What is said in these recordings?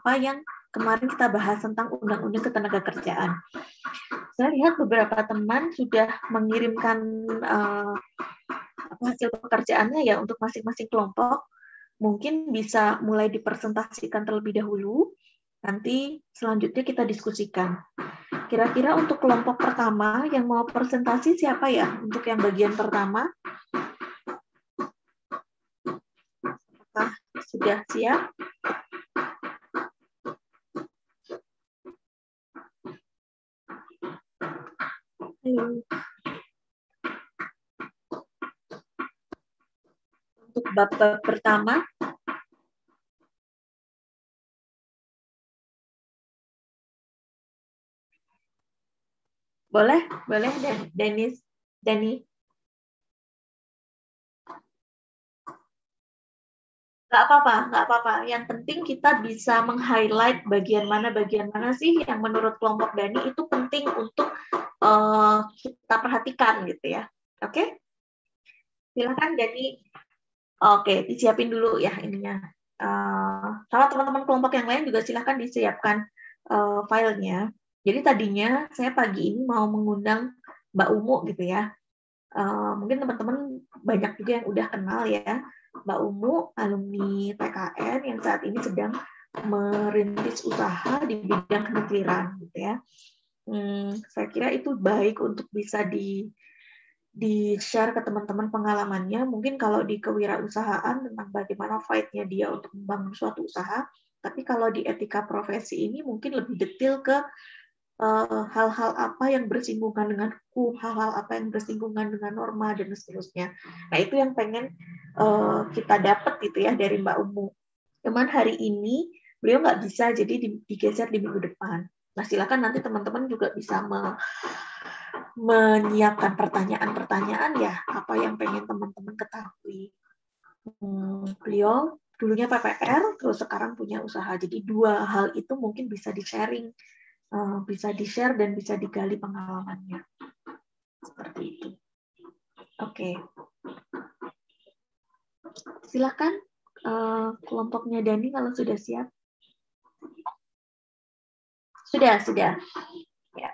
apa yang kemarin kita bahas tentang Undang-Undang Ketenagakerjaan. Saya lihat beberapa teman sudah mengirimkan hasil pekerjaannya ya untuk masing-masing kelompok. Mungkin bisa mulai dipresentasikan terlebih dahulu, nanti selanjutnya kita diskusikan. Kira-kira untuk kelompok pertama yang mau presentasi siapa ya? Untuk yang bagian pertama, apakah sudah siap? Ayo. Untuk bab pertama, boleh Dani. Nggak apa-apa. Yang penting kita bisa meng-highlight bagian mana sih yang menurut kelompok Dani itu penting untuk kita perhatikan gitu ya. Oke? Silakan Dani. Oke, disiapin dulu ya ininya. Sama teman-teman kelompok yang lain juga silakan disiapkan filenya. Jadi tadinya saya pagi ini mau mengundang Mbak Umu gitu ya. Mungkin teman-teman banyak juga yang udah kenal ya. Mbak Umu, alumni PKN yang saat ini sedang merintis usaha di bidang kenukliran gitu ya. Saya kira itu baik untuk bisa di-share ke teman-teman pengalamannya. Mungkin kalau di kewirausahaan tentang bagaimana fight-nya dia untuk membangun suatu usaha, tapi kalau di etika profesi ini mungkin lebih detail ke hal-hal apa yang bersinggungan dengan hukum, hal-hal apa yang bersinggungan dengan norma, dan seterusnya. Nah, itu yang pengen kita dapat gitu ya dari Mbak Umu. Cuman hari ini beliau nggak bisa, jadi digeser di minggu depan. Nah, silakan nanti teman-teman juga bisa menyiapkan pertanyaan-pertanyaan ya, apa yang pengen teman-teman ketahui. Beliau dulunya PPR, terus sekarang punya usaha. Jadi dua hal itu mungkin bisa di-sharing, bisa di-share dan bisa digali pengalamannya. Seperti itu. Oke. Silakan kelompoknya Dani kalau sudah siap. Sudah. Ya.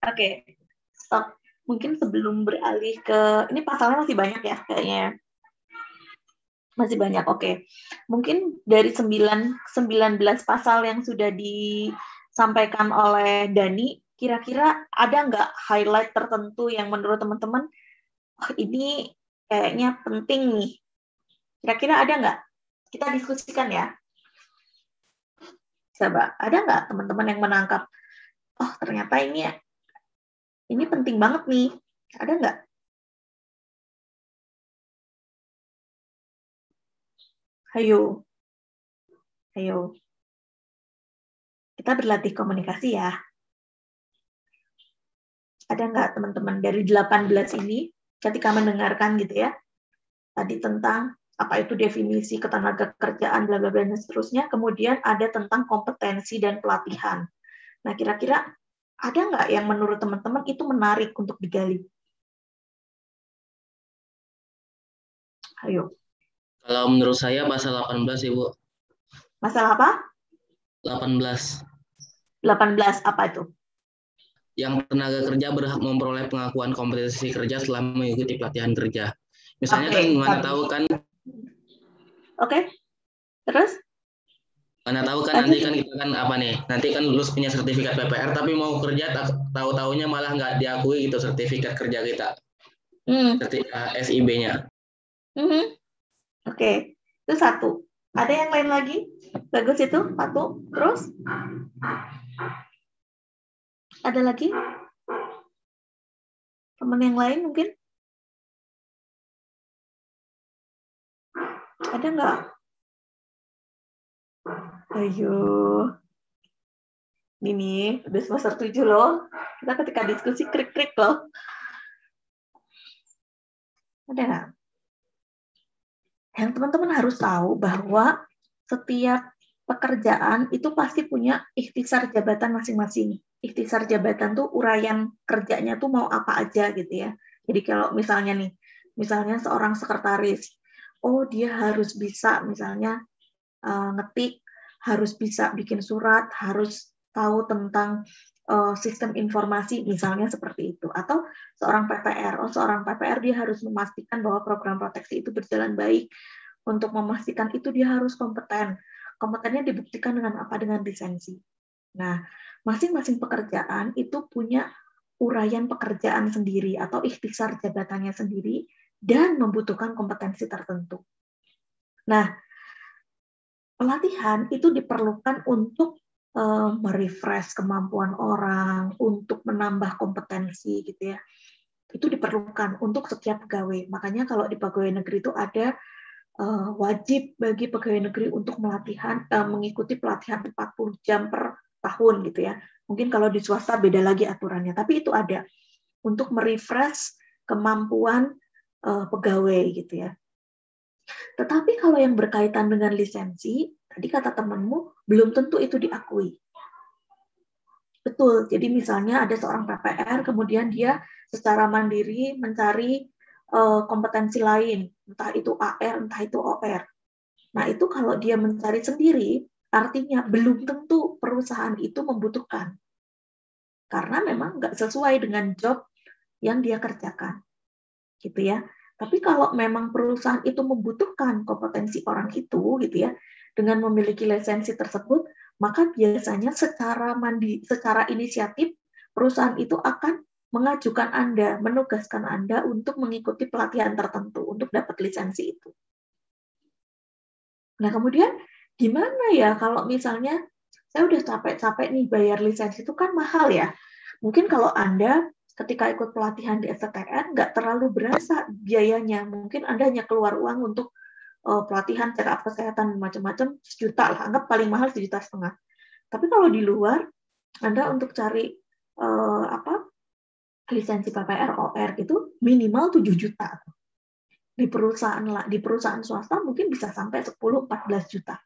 Oke, stop. Mungkin sebelum beralih ke, ini pasalnya masih banyak ya kayaknya. Masih banyak, oke. Mungkin dari 19 pasal yang sudah disampaikan oleh Dani, kira-kira ada nggak highlight tertentu yang menurut teman-teman, oh, ini kayaknya penting nih. Kira-kira ada nggak? Kita diskusikan ya. Coba, ada nggak teman-teman yang menangkap, oh ternyata ini penting banget nih. Ada nggak? Ayo, ayo. Kita berlatih komunikasi ya. Ada nggak teman-teman dari 18 ini ketika mendengarkan gitu ya, tadi tentang apa itu definisi ketenaga kerjaan, bla bla bla dan seterusnya, kemudian ada tentang kompetensi dan pelatihan. Nah, kira-kira ada nggak yang menurut teman-teman itu menarik untuk digali? Ayo. Kalau menurut saya pasal 18, Ibu. Masalah apa? 18. 18 apa itu? Yang tenaga kerja berhak memperoleh pengakuan kompetensi kerja setelah mengikuti pelatihan kerja. Misalnya kan mana tahu kan Oke. Terus? Mana tahu kan Lanjut. nanti kan kita kan apa nih, nanti kan lulus punya sertifikat PPR tapi mau kerja tahu-taunya malah nggak diakui gitu sertifikat kerja kita, SIB-nya. Oke, itu satu. Ada yang lain lagi? Bagus itu, satu. Terus? Ada lagi? Teman yang lain mungkin? Ada nggak? Ayo. Ini udah semester 7 loh. Kita ketika diskusi krik-krik loh. Ada nggak? Yang teman-teman harus tahu bahwa setiap pekerjaan itu pasti punya ikhtisar jabatan masing-masing. Ikhtisar jabatan tuh uraian kerjanya tuh mau apa aja gitu ya. Jadi kalau misalnya nih, misalnya seorang sekretaris, oh dia harus bisa misalnya ngetik, harus bisa bikin surat, harus tahu tentang sistem informasi misalnya seperti itu. Atau seorang PPR, seorang PPR dia harus memastikan bahwa program proteksi itu berjalan baik. Untuk memastikan itu dia harus kompeten. Kompetennya dibuktikan dengan apa? Dengan lisensi. Nah, masing-masing pekerjaan itu punya uraian pekerjaan sendiri atau ikhtisar jabatannya sendiri dan membutuhkan kompetensi tertentu. Nah, pelatihan itu diperlukan untuk merefresh kemampuan orang, untuk menambah kompetensi gitu ya. Itu diperlukan untuk setiap pegawai. Makanya kalau di pegawai negeri itu ada wajib bagi pegawai negeri untuk mengikuti pelatihan 40 jam per tahun gitu ya. Mungkin kalau di swasta beda lagi aturannya, tapi itu ada untuk merefresh kemampuan pegawai gitu ya. Tetapi kalau yang berkaitan dengan lisensi, tadi kata temanmu, belum tentu itu diakui. Betul, jadi misalnya ada seorang PPR, kemudian dia secara mandiri mencari kompetensi lain, entah itu AR, entah itu OR. Nah, itu kalau dia mencari sendiri, artinya belum tentu perusahaan itu membutuhkan. Karena memang nggak sesuai dengan job yang dia kerjakan. Gitu ya. Tapi kalau memang perusahaan itu membutuhkan kompetensi orang itu, gitu ya, dengan memiliki lisensi tersebut, maka biasanya secara inisiatif, perusahaan itu akan mengajukan Anda, menugaskan Anda untuk mengikuti pelatihan tertentu, untuk dapat lisensi itu. Nah, kemudian gimana ya kalau misalnya saya udah capek-capek nih bayar lisensi itu kan mahal ya. Mungkin kalau Anda ketika ikut pelatihan di STTN nggak terlalu berasa biayanya. Mungkin Anda hanya keluar uang untuk pelatihan check up kesehatan macam-macam 1 juta lah, anggap paling mahal 1,5 juta. Tapi kalau di luar Anda untuk cari lisensi PPR OR itu minimal 7 juta. Di perusahaan swasta mungkin bisa sampai 10-14 juta.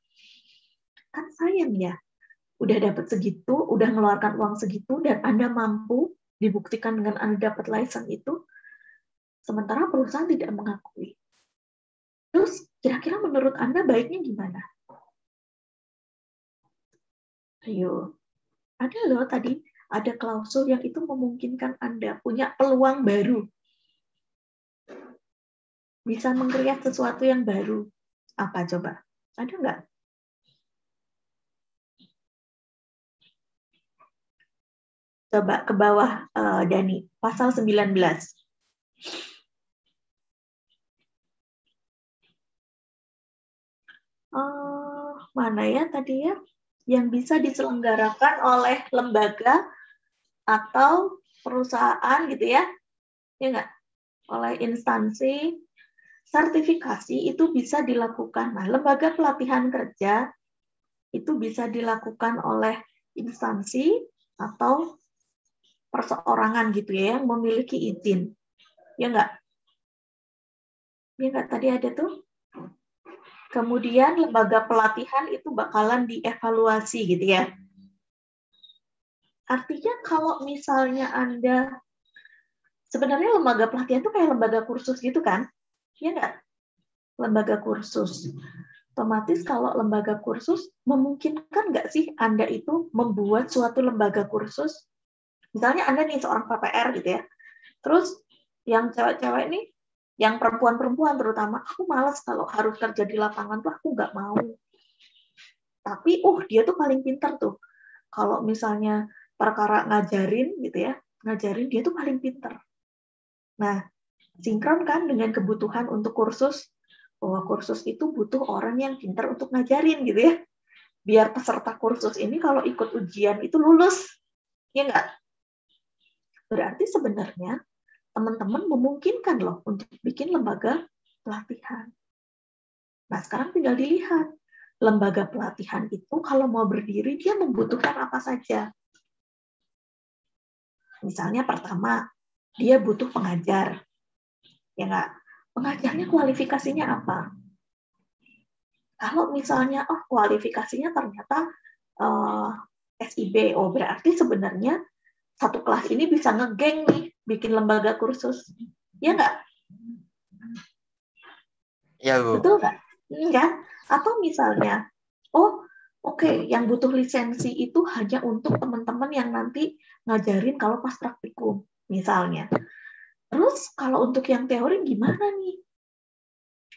Kan sayang ya, udah dapat segitu, udah ngeluarkan uang segitu, dan Anda mampu dibuktikan dengan Anda dapat license itu, sementara perusahaan tidak mengakui. Terus, kira-kira menurut Anda baiknya gimana? Ayo, ada loh tadi ada klausul yang itu memungkinkan Anda punya peluang baru. Bisa mengkreat sesuatu yang baru. Apa coba? Ada nggak? Coba ke bawah, Dani. Pasal 19. Mana ya tadi ya? Yang bisa diselenggarakan oleh lembaga atau perusahaan gitu ya. Ya nggak? Oleh instansi. Sertifikasi itu bisa dilakukan. Nah, lembaga pelatihan kerja itu bisa dilakukan oleh instansi atau perseorangan gitu ya, yang memiliki izin. Ya nggak? Ya nggak? Tadi ada tuh. Kemudian lembaga pelatihan itu bakalan dievaluasi gitu ya. Artinya kalau misalnya Anda, sebenarnya lembaga pelatihan itu kayak lembaga kursus gitu kan? Ya nggak? Lembaga kursus. Otomatis kalau lembaga kursus, memungkinkan nggak sih Anda itu membuat suatu lembaga kursus? Misalnya Anda nih seorang PPR gitu ya. Terus yang cewek-cewek nih, yang perempuan-perempuan terutama, aku malas kalau harus kerja di lapangan tuh, aku nggak mau. Tapi, dia tuh paling pintar tuh. Kalau misalnya perkara ngajarin gitu ya, ngajarin dia tuh paling pintar. Nah, sinkron kan dengan kebutuhan untuk kursus, bahwa kursus itu butuh orang yang pintar untuk ngajarin gitu ya. Biar peserta kursus ini kalau ikut ujian itu lulus. Ya nggak? Berarti sebenarnya teman-teman memungkinkan loh untuk bikin lembaga pelatihan. Nah, sekarang tinggal dilihat. Lembaga pelatihan itu kalau mau berdiri, dia membutuhkan apa saja. Misalnya pertama, dia butuh pengajar. Ya nggak? Pengajarnya kualifikasinya apa? Kalau misalnya, kualifikasinya ternyata SIB, berarti sebenarnya satu kelas ini bisa ngegeng nih, bikin lembaga kursus. Ya nggak? Ya, Bu. Betul nggak? Enggak. Atau misalnya, oke, yang butuh lisensi itu hanya untuk teman-teman yang nanti ngajarin kalau pas praktikum, misalnya. Terus kalau untuk yang teori gimana nih?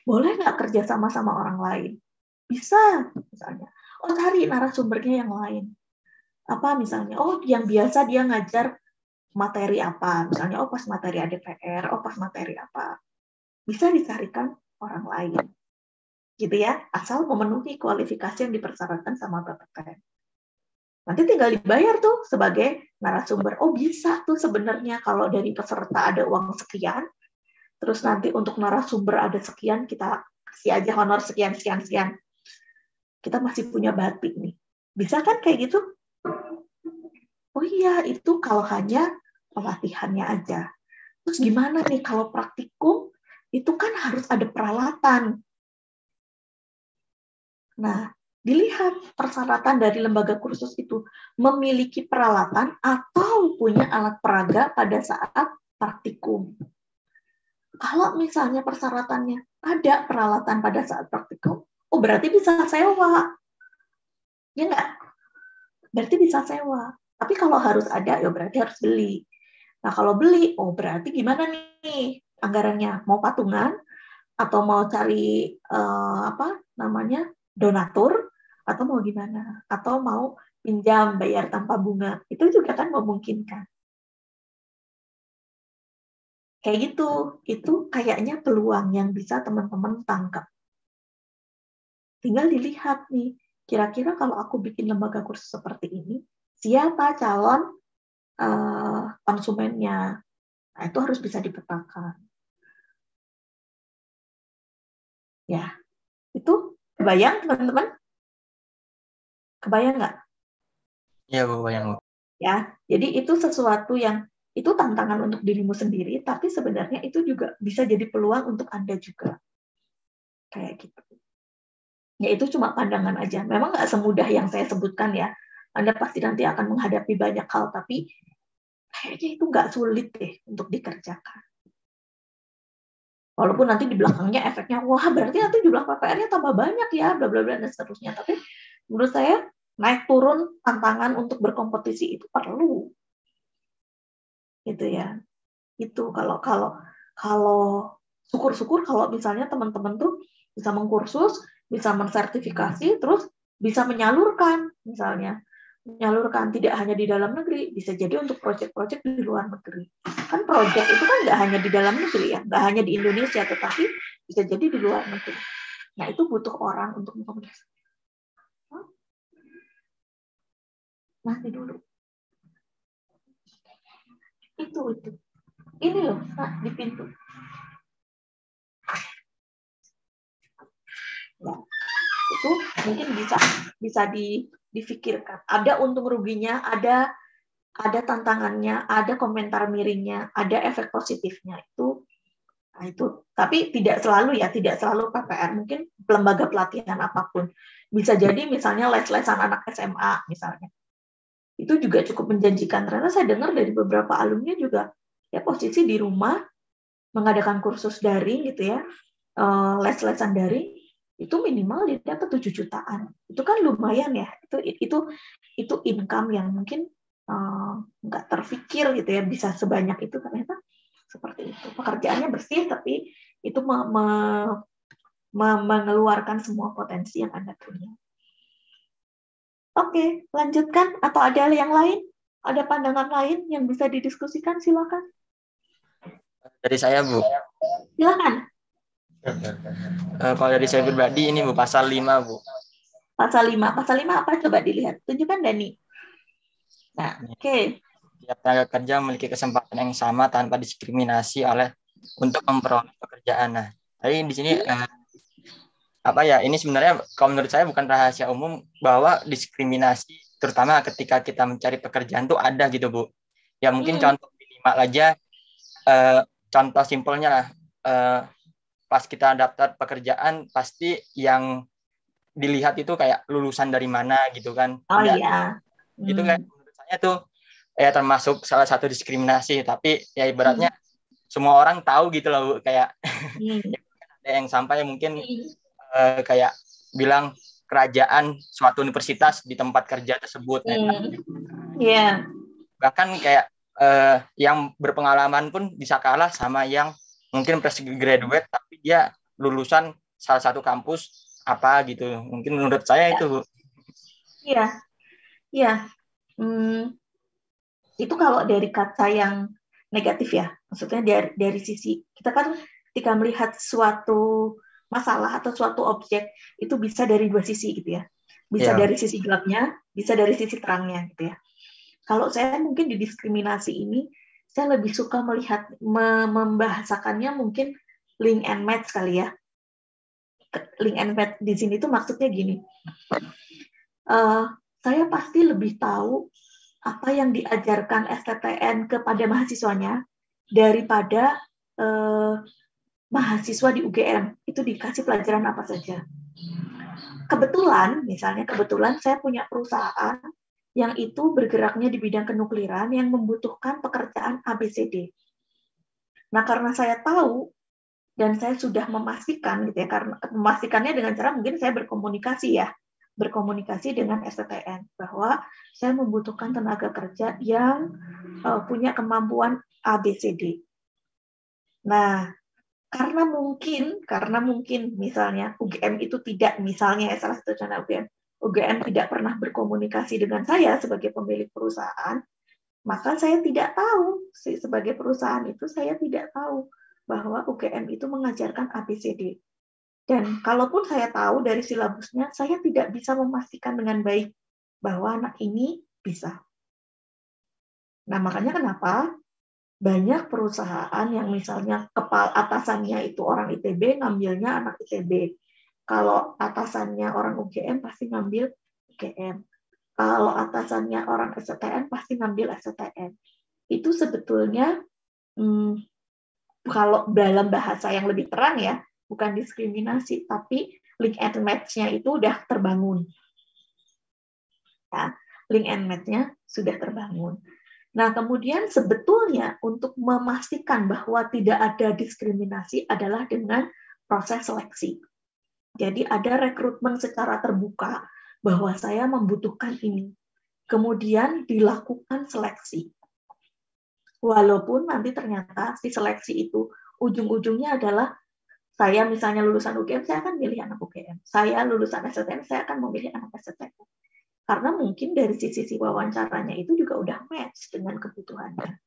Boleh nggak kerja sama orang lain? Bisa, misalnya. Cari narasumbernya yang lain. Apa misalnya? Yang biasa dia ngajar materi apa? Misalnya, pas materi ADPR, pas materi apa? Bisa dicarikan orang lain. Gitu ya, asal memenuhi kualifikasi yang dipersyaratkan sama PPKN. Nanti tinggal dibayar tuh sebagai narasumber. Bisa tuh sebenarnya kalau dari peserta ada uang sekian, terus nanti untuk narasumber ada sekian, kita kasih aja honor sekian. Kita masih punya batik nih. Bisa kan kayak gitu? Iya, itu kalau hanya pelatihannya aja. Terus gimana nih kalau praktikum? Itu kan harus ada peralatan. Nah, dilihat persyaratan dari lembaga kursus itu memiliki peralatan atau punya alat peraga pada saat praktikum. Kalau misalnya persyaratannya ada peralatan pada saat praktikum, berarti bisa sewa. Ya nggak? Berarti bisa sewa. Tapi kalau harus ada, ya berarti harus beli. Nah, kalau beli, berarti gimana nih anggarannya? Mau patungan atau mau cari donatur, atau mau gimana? Atau mau pinjam bayar tanpa bunga? Itu juga kan memungkinkan. Kayak gitu. Itu kayaknya peluang yang bisa teman-teman tangkap. Tinggal dilihat nih, kira-kira kalau aku bikin lembaga kursus seperti ini, siapa calon konsumennya? Nah, itu harus bisa dipetakan. Ya, itu kebayang teman-teman? Kebayang nggak? Iya, Bu, kebayang, Bu. Ya, jadi itu sesuatu yang itu tantangan untuk dirimu sendiri, tapi sebenarnya itu juga bisa jadi peluang untuk Anda juga. Kayak gitu. Ya, itu cuma pandangan aja. Memang nggak semudah yang saya sebutkan ya. Anda pasti nanti akan menghadapi banyak hal, tapi kayaknya itu nggak sulit deh untuk dikerjakan. Walaupun nanti di belakangnya efeknya, wah berarti nanti jumlah PPR-nya tambah banyak ya, bla bla bla dan seterusnya. Tapi menurut saya naik turun tantangan untuk berkompetisi itu perlu. gitu ya. Itu kalau kalau syukur-syukur kalau misalnya teman-teman tuh bisa mengkursus, bisa mensertifikasi, terus bisa menyalurkan, misalnya menyalurkan tidak hanya di dalam negeri, bisa jadi untuk proyek-proyek di luar negeri. Kan proyek itu kan nggak hanya di dalam negeri ya, nggak hanya di Indonesia, tetapi bisa jadi di luar negeri. Nah itu butuh orang untuk mengkomunikasi. Nanti dulu. Itu. Ini loh, di pintu. Ya, itu mungkin bisa difikirkan. Ada untung ruginya, ada tantangannya, ada komentar miringnya, ada efek positifnya. Nah itu. Tapi tidak selalu PPR. Mungkin lembaga pelatihan apapun. Bisa jadi misalnya les-lesan anak SMA misalnya. Itu juga cukup menjanjikan. Karena saya dengar dari beberapa alumni juga ya posisi di rumah mengadakan kursus daring gitu ya, les-lesan daring itu minimal dia dapat 7 jutaan. Itu kan lumayan ya. Itu income yang mungkin nggak terfikir gitu ya bisa sebanyak itu, ternyata seperti itu. Pekerjaannya bersih tapi itu mengeluarkan semua potensi yang Anda punya. Oke, lanjutkan atau ada yang lain? Ada pandangan lain yang bisa didiskusikan? Silakan. Dari saya, Bu. Silakan. Kalau dari saya pribadi ini Bu, pasal 5, Bu. Pasal 5 apa coba dilihat? Tunjukkan Dani. Nah, oke. Tiap tenaga kerja memiliki kesempatan yang sama tanpa diskriminasi untuk memperoleh pekerjaan. Nah, tapi di sini ini sebenarnya kalau menurut saya bukan rahasia umum bahwa diskriminasi terutama ketika kita mencari pekerjaan tuh ada gitu, Bu. Ya mungkin contoh minimal aja, contoh simpelnya lah, pas kita daftar pekerjaan pasti yang dilihat itu kayak lulusan dari mana gitu kan. Oh iya. Itu kan menurut saya tuh termasuk salah satu diskriminasi, tapi ya ibaratnya semua orang tahu gitu loh, Bu, kayak ada yang sampai mungkin kayak bilang kerajaan suatu universitas di tempat kerja tersebut. Bahkan kayak yang berpengalaman pun bisa kalah sama yang mungkin fresh graduate tapi dia lulusan salah satu kampus apa gitu. Mungkin menurut saya itu, Bu. Iya. Itu kalau dari kata yang negatif ya. Maksudnya dari sisi kita kan ketika melihat suatu masalah atau suatu objek itu bisa dari dua sisi gitu ya. Bisa dari sisi gelapnya, bisa dari sisi terangnya gitu ya. Kalau saya mungkin di diskriminasi ini saya lebih suka melihat membahasakannya mungkin link and match kali ya. Link and match di sini tuh maksudnya gini. Saya pasti lebih tahu apa yang diajarkan STTN kepada mahasiswanya daripada mahasiswa di UGM itu dikasih pelajaran apa saja. Kebetulan saya punya perusahaan yang itu bergeraknya di bidang kenukliran yang membutuhkan pekerjaan ABCD. Nah, karena saya tahu dan saya sudah memastikan gitu ya, karena memastikannya dengan cara mungkin saya berkomunikasi dengan STTN bahwa saya membutuhkan tenaga kerja yang punya kemampuan ABCD. Nah, karena mungkin misalnya UGM itu tidak, misalnya salah satu contoh UGM tidak pernah berkomunikasi dengan saya sebagai pemilik perusahaan, maka saya tidak tahu sebagai perusahaan itu saya tidak tahu bahwa UGM itu mengajarkan ABCD. Dan kalaupun saya tahu dari silabusnya, saya tidak bisa memastikan dengan baik bahwa anak ini bisa. Nah, makanya kenapa banyak perusahaan yang misalnya kepala atasannya itu orang ITB, ngambilnya anak ITB. Kalau atasannya orang UGM, pasti ngambil UGM. Kalau atasannya orang STTN, pasti ngambil STTN. Itu sebetulnya, kalau dalam bahasa yang lebih terang ya, bukan diskriminasi, tapi link and match-nya itu udah terbangun. Ya, link and match-nya sudah terbangun. Nah, kemudian sebetulnya untuk memastikan bahwa tidak ada diskriminasi adalah dengan proses seleksi. Jadi ada rekrutmen secara terbuka bahwa saya membutuhkan ini. Kemudian dilakukan seleksi. Walaupun nanti ternyata si seleksi itu ujung-ujungnya adalah saya misalnya lulusan UGM, saya akan milih anak UGM. Saya lulusan STM, saya akan memilih anak STM. Karena mungkin dari sisi wawancaranya itu juga udah match dengan kebutuhannya.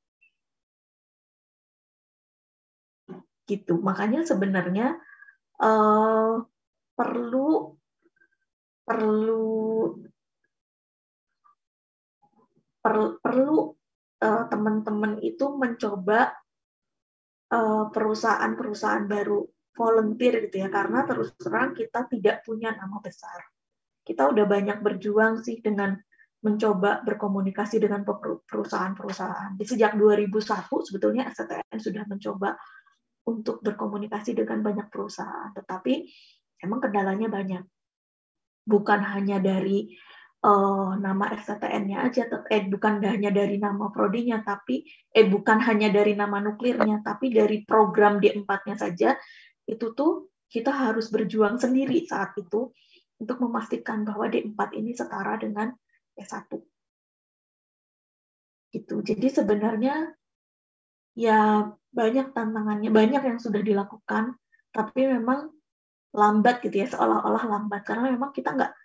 Gitu. Makanya sebenarnya perlu teman-teman itu mencoba perusahaan-perusahaan baru, volunteer gitu ya, karena terus terang kita tidak punya nama besar. Kita udah banyak berjuang sih dengan mencoba berkomunikasi dengan perusahaan-perusahaan. Di sejak 2001 sebetulnya STN sudah mencoba untuk berkomunikasi dengan banyak perusahaan, tetapi emang kendalanya banyak. Bukan hanya dari nama STN-nya aja, bukan hanya dari nama prodinya, tapi bukan hanya dari nama nuklirnya, tapi dari program D4-nya saja, itu tuh kita harus berjuang sendiri saat itu untuk memastikan bahwa D4 ini setara dengan S1. Gitu. Jadi sebenarnya ya banyak tantangannya, banyak yang sudah dilakukan, tapi memang lambat gitu ya, seolah-olah lambat, karena memang kita nggak,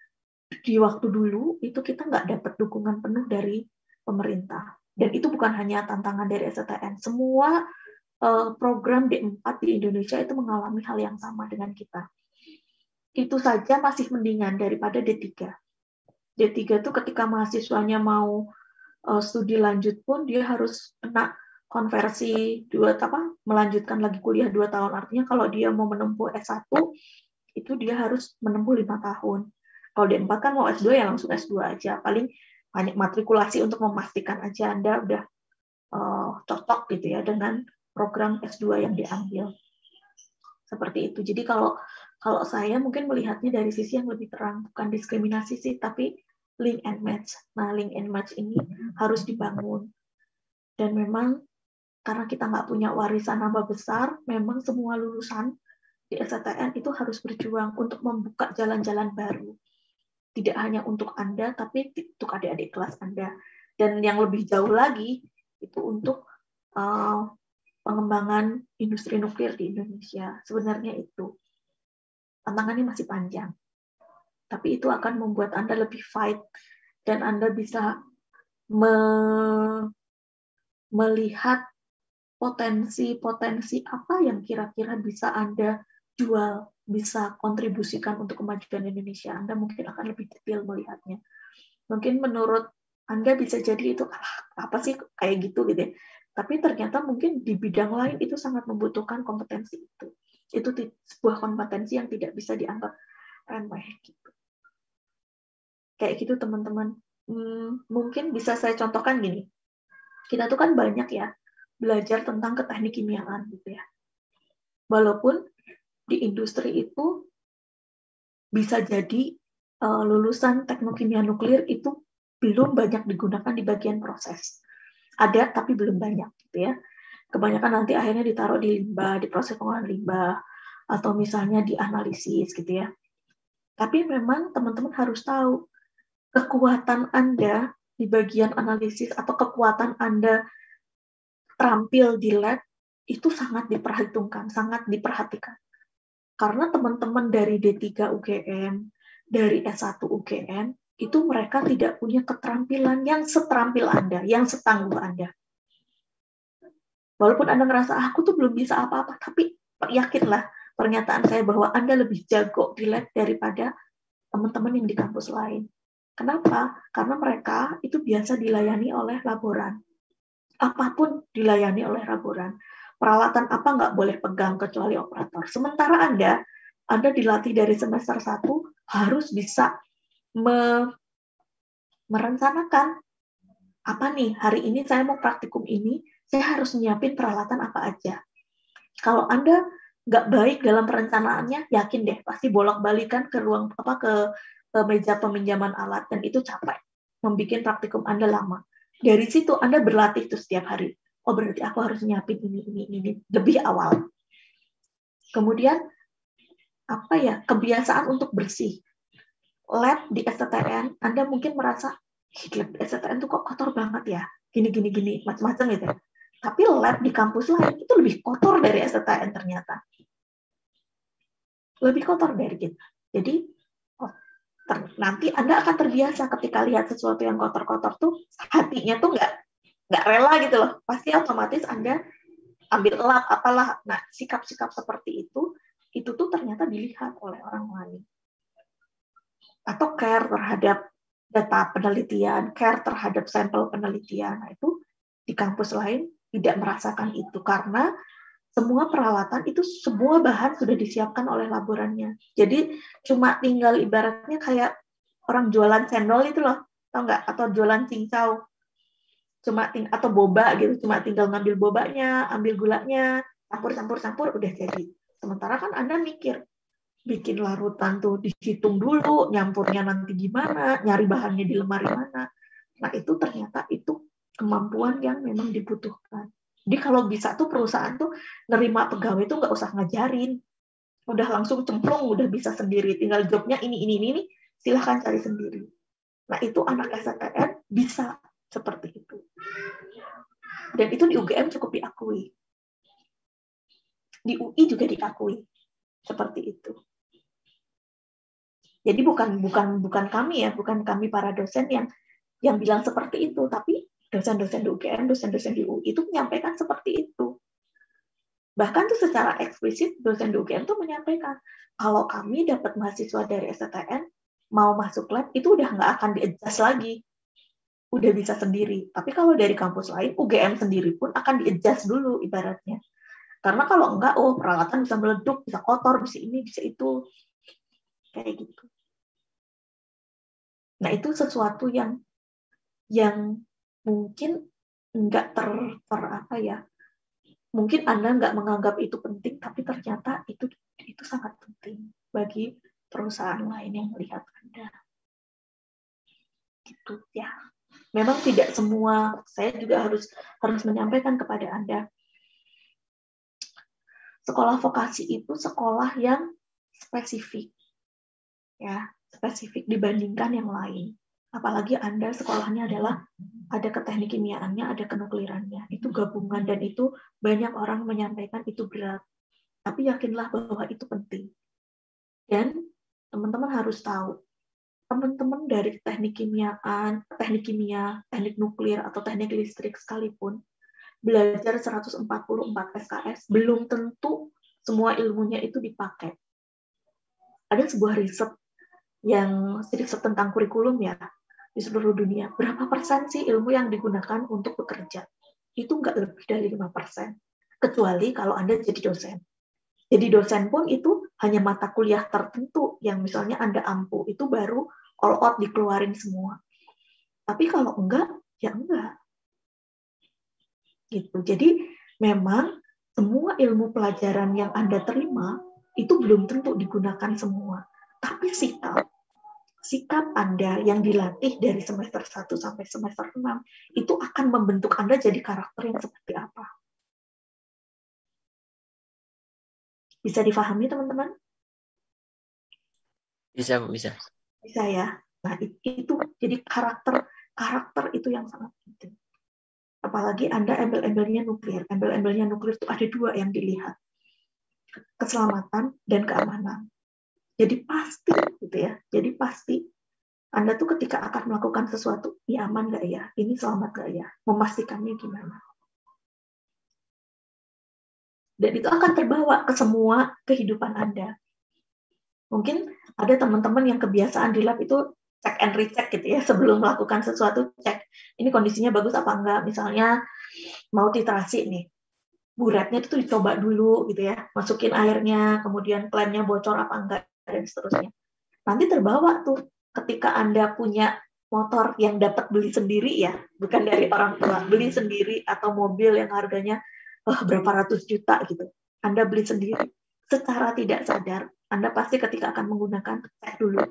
di waktu dulu itu kita nggak dapat dukungan penuh dari pemerintah. Dan itu bukan hanya tantangan dari STN. Semua program D4 di Indonesia itu mengalami hal yang sama dengan kita. Itu saja masih mendingan daripada D3. D3 itu ketika mahasiswanya mau studi lanjut pun dia harus kena konversi melanjutkan lagi kuliah 2 tahun. Artinya kalau dia mau menempuh S1 itu dia harus menempuh 5 tahun. Kalau D4 kan mau S2 ya langsung S2 aja. Paling banyak matrikulasi untuk memastikan aja Anda udah cocok gitu ya dengan program S2 yang diambil. Seperti itu. Jadi kalau saya mungkin melihatnya dari sisi yang lebih terang, bukan diskriminasi sih, tapi link and match. Nah, link and match ini harus dibangun. Dan memang karena kita nggak punya warisan nama besar, memang semua lulusan di STN itu harus berjuang untuk membuka jalan-jalan baru. Tidak hanya untuk Anda, tapi untuk adik-adik kelas Anda. Dan yang lebih jauh lagi, itu untuk pengembangan industri nuklir di Indonesia. Sebenarnya itu. Tantangannya masih panjang. Tapi itu akan membuat Anda lebih fight, dan Anda bisa melihat potensi-potensi apa yang kira-kira bisa Anda jual, bisa kontribusikan untuk kemajuan Indonesia. Anda mungkin akan lebih detail melihatnya. Mungkin menurut Anda bisa jadi itu apa sih kayak gitu ya. Tapi ternyata mungkin di bidang lain itu sangat membutuhkan kompetensi itu. Itu sebuah kompetensi yang tidak bisa dianggap remeh gitu. Kayak gitu teman-teman. Mungkin bisa saya contohkan gini. Kita tuh kan banyak ya belajar tentang keteknik kimiaan gitu ya. Walaupun di industri itu bisa jadi lulusan teknik kimia nuklir itu belum banyak digunakan di bagian proses. Ada tapi belum banyak gitu ya. Kebanyakan nanti akhirnya ditaruh di limbah, di proses pengolahan limbah, atau misalnya di analisis gitu ya. Tapi memang teman-teman harus tahu kekuatan Anda di bagian analisis atau kekuatan Anda terampil di lab itu sangat diperhitungkan, sangat diperhatikan. Karena teman-teman dari D3 UGM, dari S1 UGM, itu mereka tidak punya keterampilan yang seterampil Anda, yang setangguh Anda. Walaupun Anda ngerasa, aku tuh belum bisa apa-apa, tapi yakinlah pernyataan saya bahwa Anda lebih jago di lab daripada teman-teman yang di kampus lain. Kenapa? Karena mereka itu biasa dilayani oleh laboran. Apapun dilayani oleh laboran. Peralatan apa nggak boleh pegang kecuali operator. Sementara Anda dilatih dari semester 1 harus bisa merencanakan apa nih, hari ini saya mau praktikum ini, saya harus nyiapin peralatan apa aja. Kalau Anda nggak baik dalam perencanaannya, yakin deh pasti bolak-balikan ke ruang ke meja peminjaman alat, dan itu capek, membuat praktikum Anda lama. Dari situ Anda berlatih tuh setiap hari. Oh berarti aku harus nyiapin ini lebih awal. Kemudian apa ya, kebiasaan untuk bersih. Lab di STN, Anda mungkin merasa lab di STN tuh kok kotor banget ya, gini macam-macam gitu. Tapi lab di kampus lain itu lebih kotor dari STTN ternyata. Lebih kotor dari kita. Jadi nanti Anda akan terbiasa ketika lihat sesuatu yang kotor-kotor tuh hatinya tuh nggak rela gitu loh. Pasti otomatis Anda ambil lap apalah. Nah, sikap-sikap seperti itu tuh ternyata dilihat oleh orang lain. Atau care terhadap data penelitian, care terhadap sampel penelitian. Nah, itu di kampus lain tidak merasakan itu karena semua peralatan itu semua bahan sudah disiapkan oleh laborannya. Jadi cuma tinggal ibaratnya kayak orang jualan cendol itu loh, tau nggak? Atau jualan cincau, atau boba gitu, cuma tinggal ngambil bobanya, ambil gulanya, campur, udah jadi. Sementara kan Anda mikir, bikin larutan tuh dihitung dulu, nyampurnya nanti gimana, nyari bahannya di lemari mana. Nah itu ternyata itu kemampuan yang memang dibutuhkan. Jadi kalau bisa tuh perusahaan tuh nerima pegawai tuh nggak usah ngajarin, udah langsung cemplung, udah bisa sendiri, tinggal jobnya ini, silahkan cari sendiri. Nah itu anak STTN bisa seperti itu. Dan itu di UGM cukup diakui. Di UI juga diakui seperti itu. Jadi bukan kami ya, bukan kami para dosen yang bilang seperti itu, tapi dosen-dosen di UGM, dosen-dosen di UI itu menyampaikan seperti itu. Bahkan tuh secara eksplisit dosen di UGM tuh menyampaikan, kalau kami dapat mahasiswa dari STTN mau masuk lab itu udah nggak akan di-adjust lagi, udah bisa sendiri. Tapi kalau dari kampus lain, UGM sendiri pun akan di-adjust dulu ibaratnya. Karena kalau enggak, peralatan bisa meleduk, bisa kotor, bisa ini, bisa itu, kayak gitu. Nah itu sesuatu yang mungkin nggak mungkin Anda nggak menganggap itu penting, tapi ternyata itu sangat penting bagi perusahaan lain yang melihat Anda. Gitu ya. Memang tidak semua, saya juga harus menyampaikan kepada Anda. Sekolah vokasi itu sekolah yang spesifik. Ya, spesifik dibandingkan yang lain. Apalagi Anda sekolahnya adalah ada keteknik kimiaannya, ada kenuklirannya. Itu gabungan dan itu banyak orang menyampaikan itu berat. Tapi yakinlah bahwa itu penting. Dan teman-teman harus tahu, teman-teman dari teknik kimiaan, teknik kimia, teknik nuklir, atau teknik listrik sekalipun, belajar 144 SKS, belum tentu semua ilmunya itu dipakai. Ada sebuah riset tentang kurikulum ya, di seluruh dunia, berapa persen sih ilmu yang digunakan untuk bekerja? Itu nggak lebih dari 5%. Kecuali kalau Anda jadi dosen. Jadi dosen pun itu hanya mata kuliah tertentu yang misalnya Anda ampuh, itu baru all out dikeluarin semua. Tapi kalau enggak, ya enggak. Gitu. Jadi memang semua ilmu pelajaran yang Anda terima itu belum tentu digunakan semua. Tapi sikap Anda yang dilatih dari semester 1 sampai semester 6 itu akan membentuk Anda jadi karakter yang seperti apa. Bisa difahami teman-teman? Bisa, Bu, bisa. Bisa ya. Nah, itu jadi karakter itu yang sangat penting. Apalagi Anda embel-embelnya nuklir. Embel-embelnya nuklir itu ada 2 yang dilihat. Keselamatan dan keamanan. Jadi pasti gitu ya. Jadi pasti Anda tuh ketika akan melakukan sesuatu, ini aman nggak ya? Ini selamat nggak ya? Memastikannya gimana? Dan itu akan terbawa ke semua kehidupan Anda. Mungkin ada teman-teman yang kebiasaan di lab itu check and recheck gitu ya, sebelum melakukan sesuatu, cek ini kondisinya bagus apa enggak. Misalnya mau titrasi nih, buretnya itu dicoba dulu gitu ya, masukin airnya, kemudian klemnya bocor apa enggak, dan seterusnya. Nanti terbawa tuh ketika Anda punya motor yang dapat beli sendiri ya, bukan dari orang tua, beli sendiri, atau mobil yang harganya berapa ratus juta gitu, Anda beli sendiri. Secara tidak sadar, Anda pasti ketika akan menggunakan, cek dulu.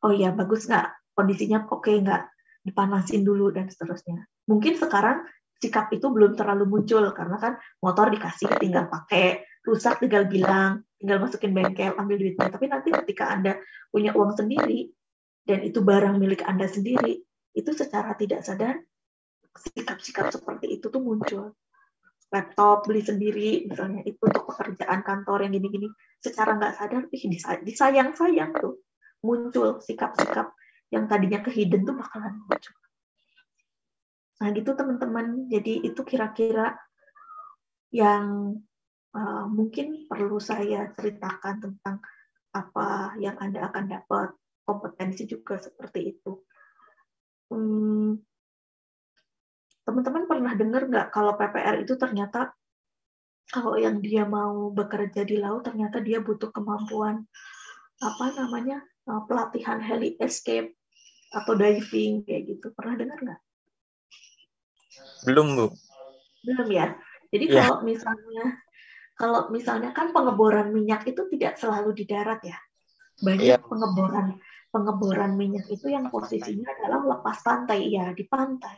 Oh iya, bagus nggak? Kondisinya oke nggak? Dipanasin dulu, dan seterusnya. Mungkin sekarang sikap itu belum terlalu muncul, karena kan motor dikasih, tinggal pakai, rusak tinggal bilang, tinggal masukin bengkel, ambil duitnya. Tapi nanti ketika Anda punya uang sendiri, dan itu barang milik Anda sendiri, itu secara tidak sadar, sikap-sikap seperti itu tuh muncul. Laptop beli sendiri misalnya, itu untuk pekerjaan kantor yang gini-gini, secara nggak sadar disayang-sayang tuh muncul sikap-sikap yang tadinya ke-hidden tuh bakalan muncul. Nah gitu teman-teman, jadi itu kira-kira yang mungkin perlu saya ceritakan tentang apa yang Anda akan dapat. Kompetensi juga seperti itu. Teman-teman pernah dengar nggak kalau PPR itu ternyata kalau yang dia mau bekerja di laut ternyata dia butuh kemampuan pelatihan heli escape atau diving kayak gitu. Pernah dengar nggak? Belum, Bu. Belum ya. Jadi kalau misalnya kan pengeboran minyak itu tidak selalu di darat ya. Banyak pengeboran minyak itu yang posisinya adalah lepas pantai, ya di pantai.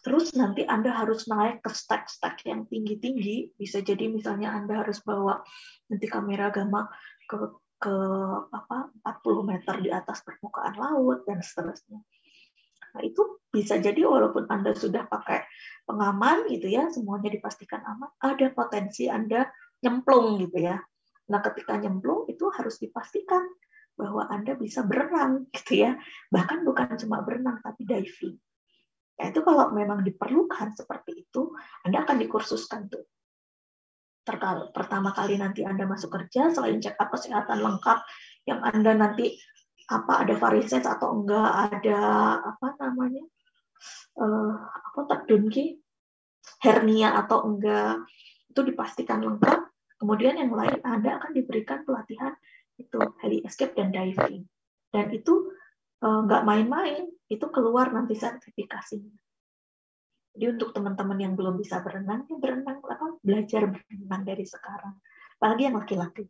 Terus nanti Anda harus naik ke stack yang tinggi-tinggi. Bisa jadi misalnya Anda harus bawa nanti kamera gamma ke 40 meter di atas permukaan laut dan seterusnya. Nah, itu bisa jadi walaupun Anda sudah pakai pengaman gitu ya, semuanya dipastikan aman, ada potensi Anda nyemplung gitu ya. Nah, ketika nyemplung itu harus dipastikan bahwa Anda bisa berenang gitu ya. Bahkan bukan cuma berenang tapi diving. Ya, itu kalau memang diperlukan seperti itu, Anda akan dikursuskan tuh. Pertama kali nanti Anda masuk kerja, selain check up kesehatan lengkap yang Anda nanti ada varises atau enggak, ada terdunki hernia atau enggak, itu dipastikan lengkap. Kemudian yang lain Anda akan diberikan pelatihan itu heli escape dan diving. Dan itu nggak main-main, itu keluar nanti sertifikasinya. Jadi untuk teman-teman yang belum bisa berenang, belajar berenang dari sekarang. Apalagi yang laki-laki.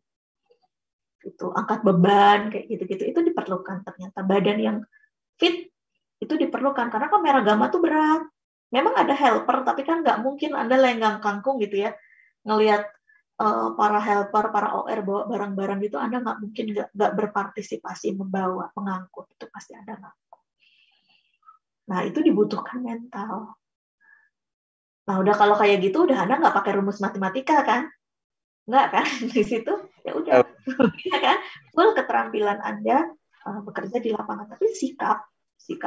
Itu angkat beban kayak gitu-gitu itu diperlukan ternyata. Badan yang fit itu diperlukan karena kamera gamma tuh berat. Memang ada helper tapi kan nggak mungkin Anda lenggang kangkung gitu ya ngelihat para helper, para OR bawa barang-barang gitu, Anda nggak mungkin nggak berpartisipasi mengangkut, itu pasti Anda ngangkut. Nah itu dibutuhkan mental. Nah udah kalau kayak gitu udah Anda nggak pakai rumus matematika kan? Nggak kan? Di situ ya udah, ya kan? Full keterampilan Anda bekerja di lapangan, tapi sikap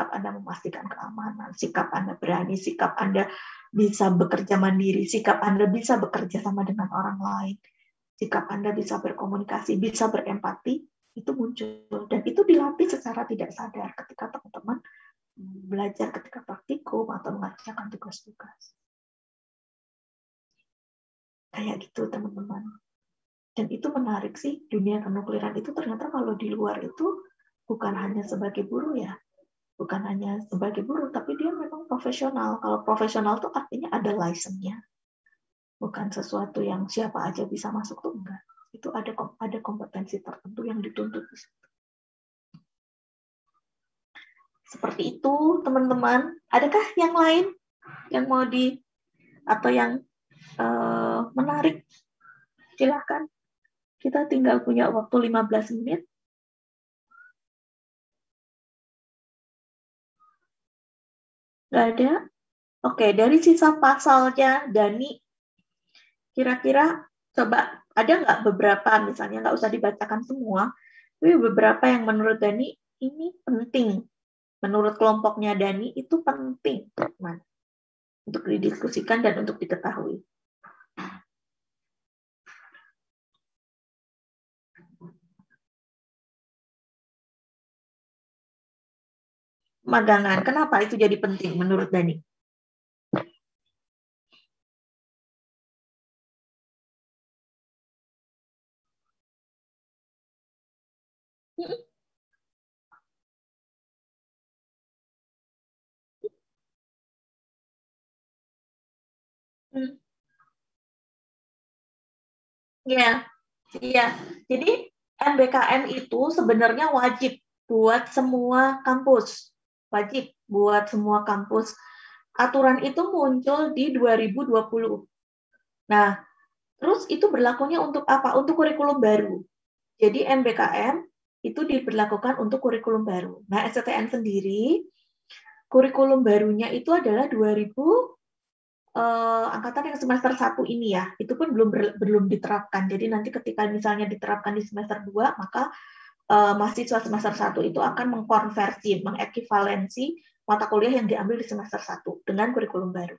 Anda memastikan keamanan, sikap Anda berani, sikap Anda bisa bekerja mandiri, sikap Anda bisa bekerja sama dengan orang lain, sikap Anda bisa berkomunikasi, bisa berempati, itu muncul. Dan itu dilatih secara tidak sadar ketika teman-teman belajar ketika praktikum atau mengerjakan tugas-tugas. Kayak gitu teman-teman. Dan itu menarik sih, dunia kenukliran itu ternyata kalau di luar itu bukan hanya sebagai buruh ya. Bukan hanya sebagai buruh, tapi dia memang profesional. Kalau profesional itu artinya ada license-nya. Bukan sesuatu yang siapa aja bisa masuk tuh enggak. Itu ada kompetensi tertentu yang dituntut di situ. Seperti itu, teman-teman. Adakah yang lain yang mau atau yang menarik? Silakan. Kita tinggal punya waktu 15 menit. Nggak ada? Oke, dari sisa pasalnya, Dani, kira-kira coba ada nggak beberapa, misalnya nggak usah dibacakan semua, tapi beberapa yang menurut Dani ini penting. Menurut kelompoknya Dani itu penting, teman, untuk didiskusikan dan untuk diketahui. Magangan, kenapa itu jadi penting menurut Dani? Iya, iya. Jadi MBKM itu sebenarnya wajib buat semua kampus. Wajib buat semua kampus. Aturan itu muncul di 2020. Nah, terus itu berlakunya untuk apa? Untuk kurikulum baru. Jadi MBKM itu diberlakukan untuk kurikulum baru. Nah, STTN sendiri kurikulum barunya itu adalah 2000 angkatan yang semester 1 ini ya, itu pun belum diterapkan. Jadi nanti ketika misalnya diterapkan di semester 2, maka mahasiswa semester 1 itu akan mengkonversi, mengekivalensi mata kuliah yang diambil di semester 1 dengan kurikulum baru.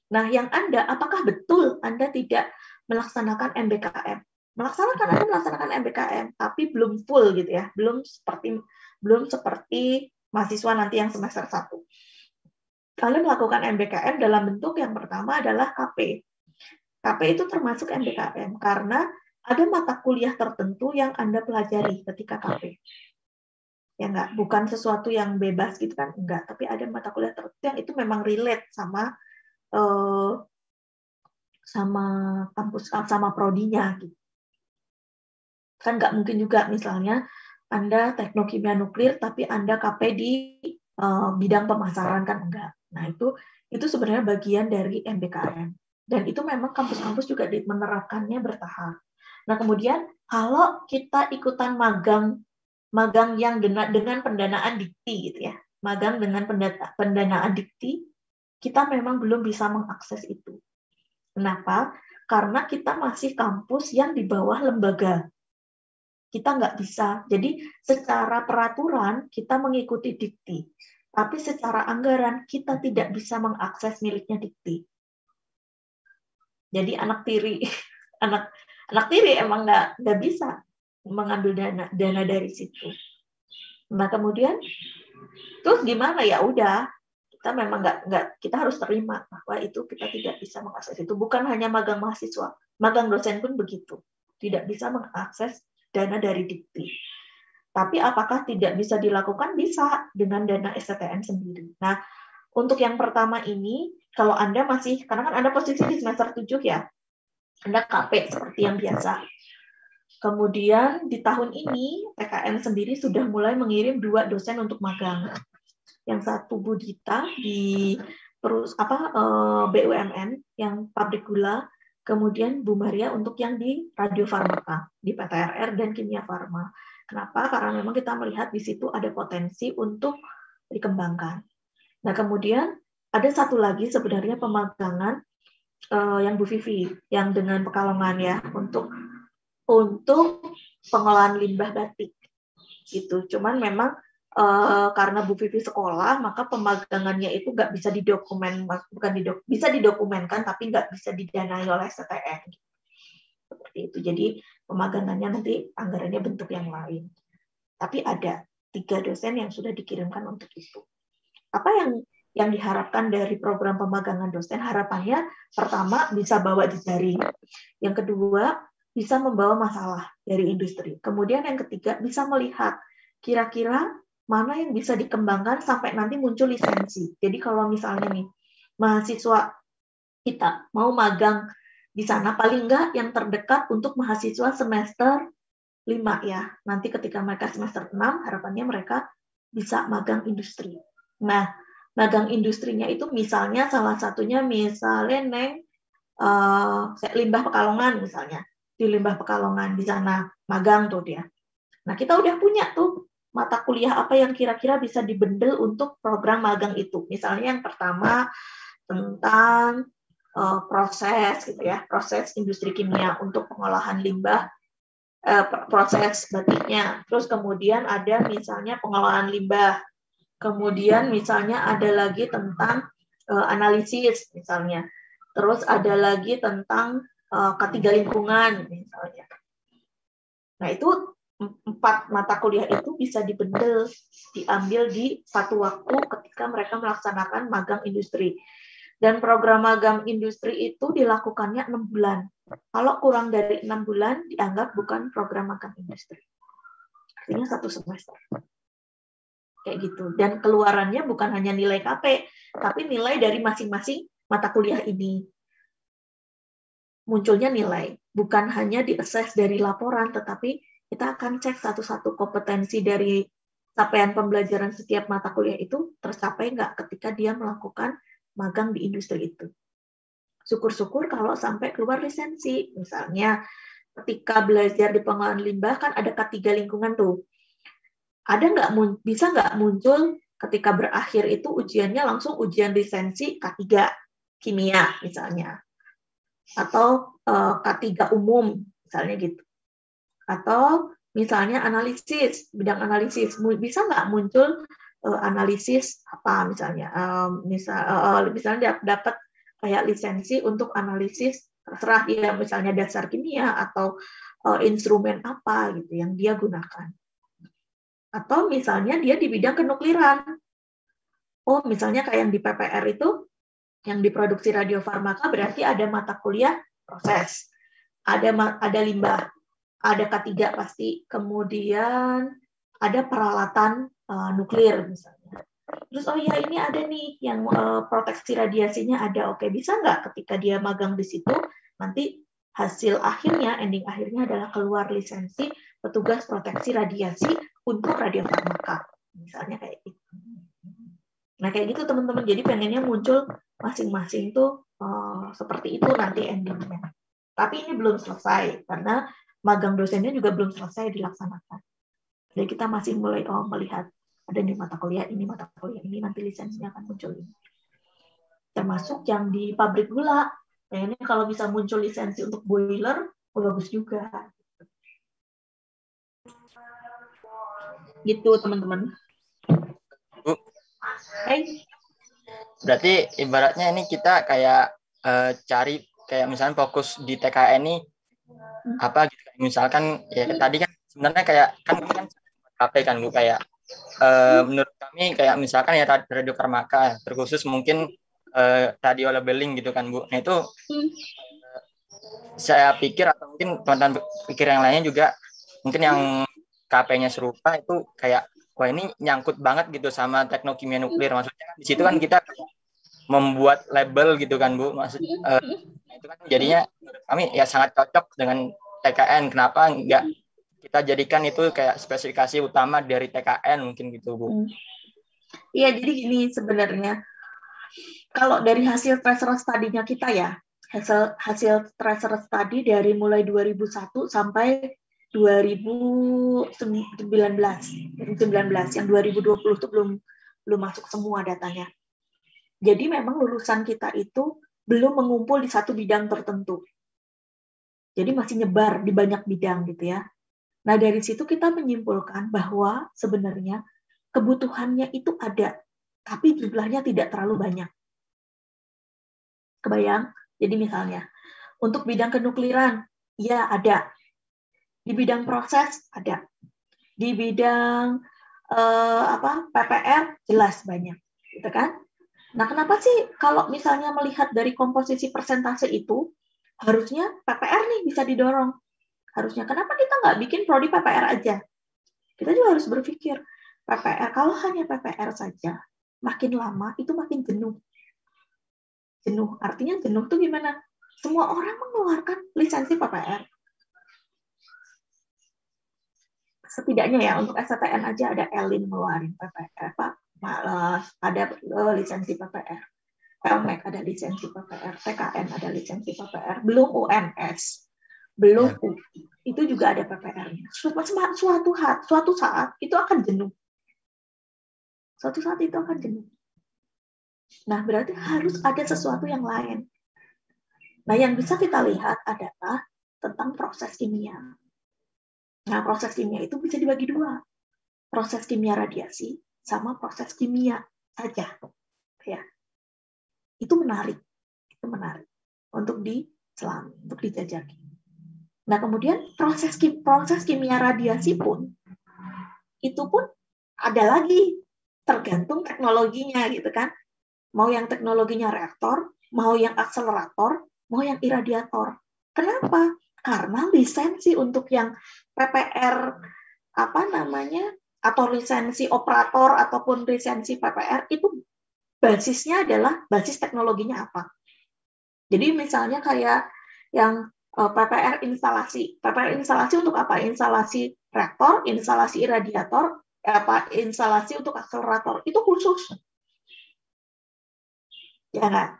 Nah, yang Anda, apakah betul Anda tidak melaksanakan MBKM? Anda melaksanakan MBKM, tapi belum full gitu ya, belum seperti mahasiswa nanti yang semester 1. Kalian melakukan MBKM dalam bentuk yang pertama adalah KP. KP itu termasuk MBKM karena ada mata kuliah tertentu yang Anda pelajari ketika KP. Ya enggak, bukan sesuatu yang bebas gitu kan, enggak, tapi ada mata kuliah tertentu yang itu memang relate sama kampus, sama prodinya gitu. Kan enggak mungkin juga misalnya Anda teknokimia nuklir tapi Anda KP di bidang pemasaran, kan enggak. Nah, itu sebenarnya bagian dari MBKM. Dan itu memang kampus-kampus juga menerapkannya bertahap. Nah, kemudian kalau kita ikutan magang yang dengan pendanaan dikti gitu ya. Magang dengan pendanaan dikti, kita memang belum bisa mengakses itu. Kenapa? Karena kita masih kampus yang di bawah lembaga. Kita nggak bisa. Jadi secara peraturan kita mengikuti dikti. Tapi secara anggaran kita tidak bisa mengakses miliknya dikti. Jadi anak tiri emang nggak bisa mengambil dana dari situ. Nah, kemudian terus gimana? Ya udah, kita memang nggak kita harus terima bahwa itu kita tidak bisa mengakses itu. Bukan hanya magang mahasiswa, magang dosen pun begitu, tidak bisa mengakses dana dari dikti. Tapi apakah tidak bisa dilakukan? Bisa, dengan dana STTN sendiri. Nah, untuk yang pertama ini, kalau Anda masih, karena kan Anda posisi di semester 7 ya, Anda KP seperti yang biasa. Kemudian di tahun ini, PKN sendiri sudah mulai mengirim 2 dosen untuk magang. Yang satu Bu Dita di BUMN, yang pabrik gula, kemudian Bu Maria untuk yang di Radio Farmaka, di PTRR dan Kimia Farma. Kenapa? Karena memang kita melihat di situ ada potensi untuk dikembangkan. Nah, kemudian ada satu lagi sebenarnya pemagangan yang Bu Vivi, yang dengan Pekalongan ya, untuk pengolahan limbah batik. Gitu. Cuman memang karena Bu Vivi sekolah, maka pemagangannya itu nggak bisa bisa didokumenkan, tapi nggak bisa didanai oleh STTN. Seperti itu. Jadi pemagangannya nanti anggarannya bentuk yang lain. Tapi ada 3 dosen yang sudah dikirimkan untuk itu. Apa yang diharapkan dari program pemagangan dosen? Harapannya pertama bisa bawa di jari. Yang kedua bisa membawa masalah dari industri. Kemudian yang ketiga bisa melihat kira-kira mana yang bisa dikembangkan sampai nanti muncul lisensi. Jadi kalau misalnya nih mahasiswa kita mau magang di sana, paling enggak yang terdekat untuk mahasiswa semester 5 ya. Nanti ketika mereka semester 6, harapannya mereka bisa magang industri. Nah, magang industrinya itu misalnya salah satunya misalnya Limbah Pekalongan misalnya. Di Limbah Pekalongan di sana magang tuh dia. Nah, kita udah punya tuh mata kuliah apa yang kira-kira bisa dibendel untuk program magang itu. Misalnya yang pertama tentang proses gitu ya, proses industri kimia untuk pengolahan limbah, proses batiknya. Terus kemudian ada misalnya pengolahan limbah. Kemudian misalnya ada lagi tentang analisis misalnya. Terus ada lagi tentang ketiga lingkungan misalnya. Nah, itu 4 mata kuliah itu bisa diambil di satu waktu ketika mereka melaksanakan magang industri. Dan program magang industri itu dilakukannya 6 bulan. Kalau kurang dari 6 bulan, dianggap bukan program magang industri. Artinya 1 semester. Kayak gitu. Dan keluarannya bukan hanya nilai KP, tapi nilai dari masing-masing mata kuliah ini. Munculnya nilai. Bukan hanya di-assess dari laporan, tetapi kita akan cek satu-satu kompetensi dari capaian pembelajaran setiap mata kuliah itu tercapai nggak ketika dia melakukan magang di industri itu. Syukur-syukur kalau sampai keluar lisensi. Misalnya ketika belajar di pengolahan limbah kan ada K3 lingkungan tuh. Bisa nggak muncul ketika berakhir itu ujiannya langsung ujian lisensi K3 kimia misalnya, atau K3 umum misalnya gitu, atau misalnya analisis, bidang analisis, bisa nggak muncul analisis apa misalnya, misalnya dapat kayak lisensi untuk analisis, terserah dia misalnya dasar kimia atau instrumen apa gitu yang dia gunakan. Atau misalnya dia di bidang kenukliran. Oh, misalnya kayak yang di PPR itu, yang di produksi radiofarmaka, berarti ada mata kuliah proses, ada limbah, ada K3 pasti, kemudian ada peralatan nuklir misalnya. Terus oh ya ini ada nih yang proteksi radiasinya ada. Oke, bisa nggak ketika dia magang di situ nanti hasil akhirnya, ending akhirnya adalah keluar lisensi petugas proteksi radiasi untuk radiofarmaka, misalnya kayak gitu. Nah kayak gitu teman-teman. Jadi pengennya muncul masing-masing tuh seperti itu nanti endingnya. Tapi ini belum selesai karena magang dosennya juga belum selesai dilaksanakan. Jadi kita masih mulai melihat ada nih mata kuliah ini, nanti lisensinya akan muncul ini. Termasuk yang di pabrik gula. Kayaknya kalau bisa muncul lisensi untuk boiler, bagus juga. Gitu teman-teman. Bu, Hey. berarti ibaratnya ini kita kayak cari kayak misalnya fokus di TKN ini apa gitu. Misalkan ya tadi kan sebenarnya kayak kan KP kan Bu, kayak menurut kami kayak misalkan ya radiofarmaka terkhusus mungkin radio labeling gitu kan Bu. Nah itu saya pikir atau mungkin teman-teman pikir yang lainnya juga mungkin yang KP-nya serupa itu kayak wah ini nyangkut banget gitu sama teknokimia nuklir. Maksudnya kan di situ kan kita membuat label gitu kan Bu. Maksud itu kan jadinya kami ya sangat cocok dengan TKN. Kenapa enggak kita jadikan itu kayak spesifikasi utama dari TKN mungkin gitu Bu. Iya, jadi gini sebenarnya. Kalau dari hasil tracer study-nya kita ya, hasil tracer study dari mulai 2001 sampai 2019, yang 2020 itu belum masuk semua datanya. Jadi memang lulusan kita itu belum mengumpul di satu bidang tertentu. Jadi masih nyebar di banyak bidang gitu ya. Nah dari situ kita menyimpulkan bahwa sebenarnya kebutuhannya itu ada, tapi jumlahnya tidak terlalu banyak. Kebayang? Jadi misalnya, untuk bidang kenukliran, ya ada. Di bidang proses, ada. Di bidang PPR, jelas banyak. Gitu kan? Nah, kenapa sih kalau misalnya melihat dari komposisi persentase itu, harusnya PPR nih bisa didorong. Harusnya. Kenapa kita nggak bikin prodi PPR aja? Kita juga harus berpikir, PPR, kalau hanya PPR saja, makin lama itu makin jenuh. Jenuh, artinya jenuh tuh gimana? Semua orang mengeluarkan lisensi PPR. Setidaknya ya, untuk STN aja ada Elin ngeluarin PPR, ada lisensi PPR. Elmek ada lisensi PPR, TKN ada lisensi PPR, belum UMS, belum UI, itu juga ada PPR-nya. Suatu saat itu akan jenuh. Suatu saat itu akan jenuh. Nah, berarti harus ada sesuatu yang lain. Nah, yang bisa kita lihat adalah tentang proses kimia. Nah, proses kimia itu bisa dibagi dua. Proses kimia radiasi sama proses kimia saja. Ya. Itu menarik untuk diselami, untuk dijajaki. Nah, kemudian proses kimia radiasi pun itu pun ada lagi, tergantung teknologinya gitu kan. Mau yang teknologinya reaktor, mau yang akselerator, mau yang iradiator. Kenapa? Karena lisensi untuk yang PPR atau lisensi operator ataupun lisensi PPR itu basisnya adalah basis teknologinya apa. Jadi misalnya kayak yang PPR instalasi. PPR instalasi untuk apa? Instalasi reaktor, instalasi iradiator, instalasi untuk akselerator. Itu khusus. Ya kan?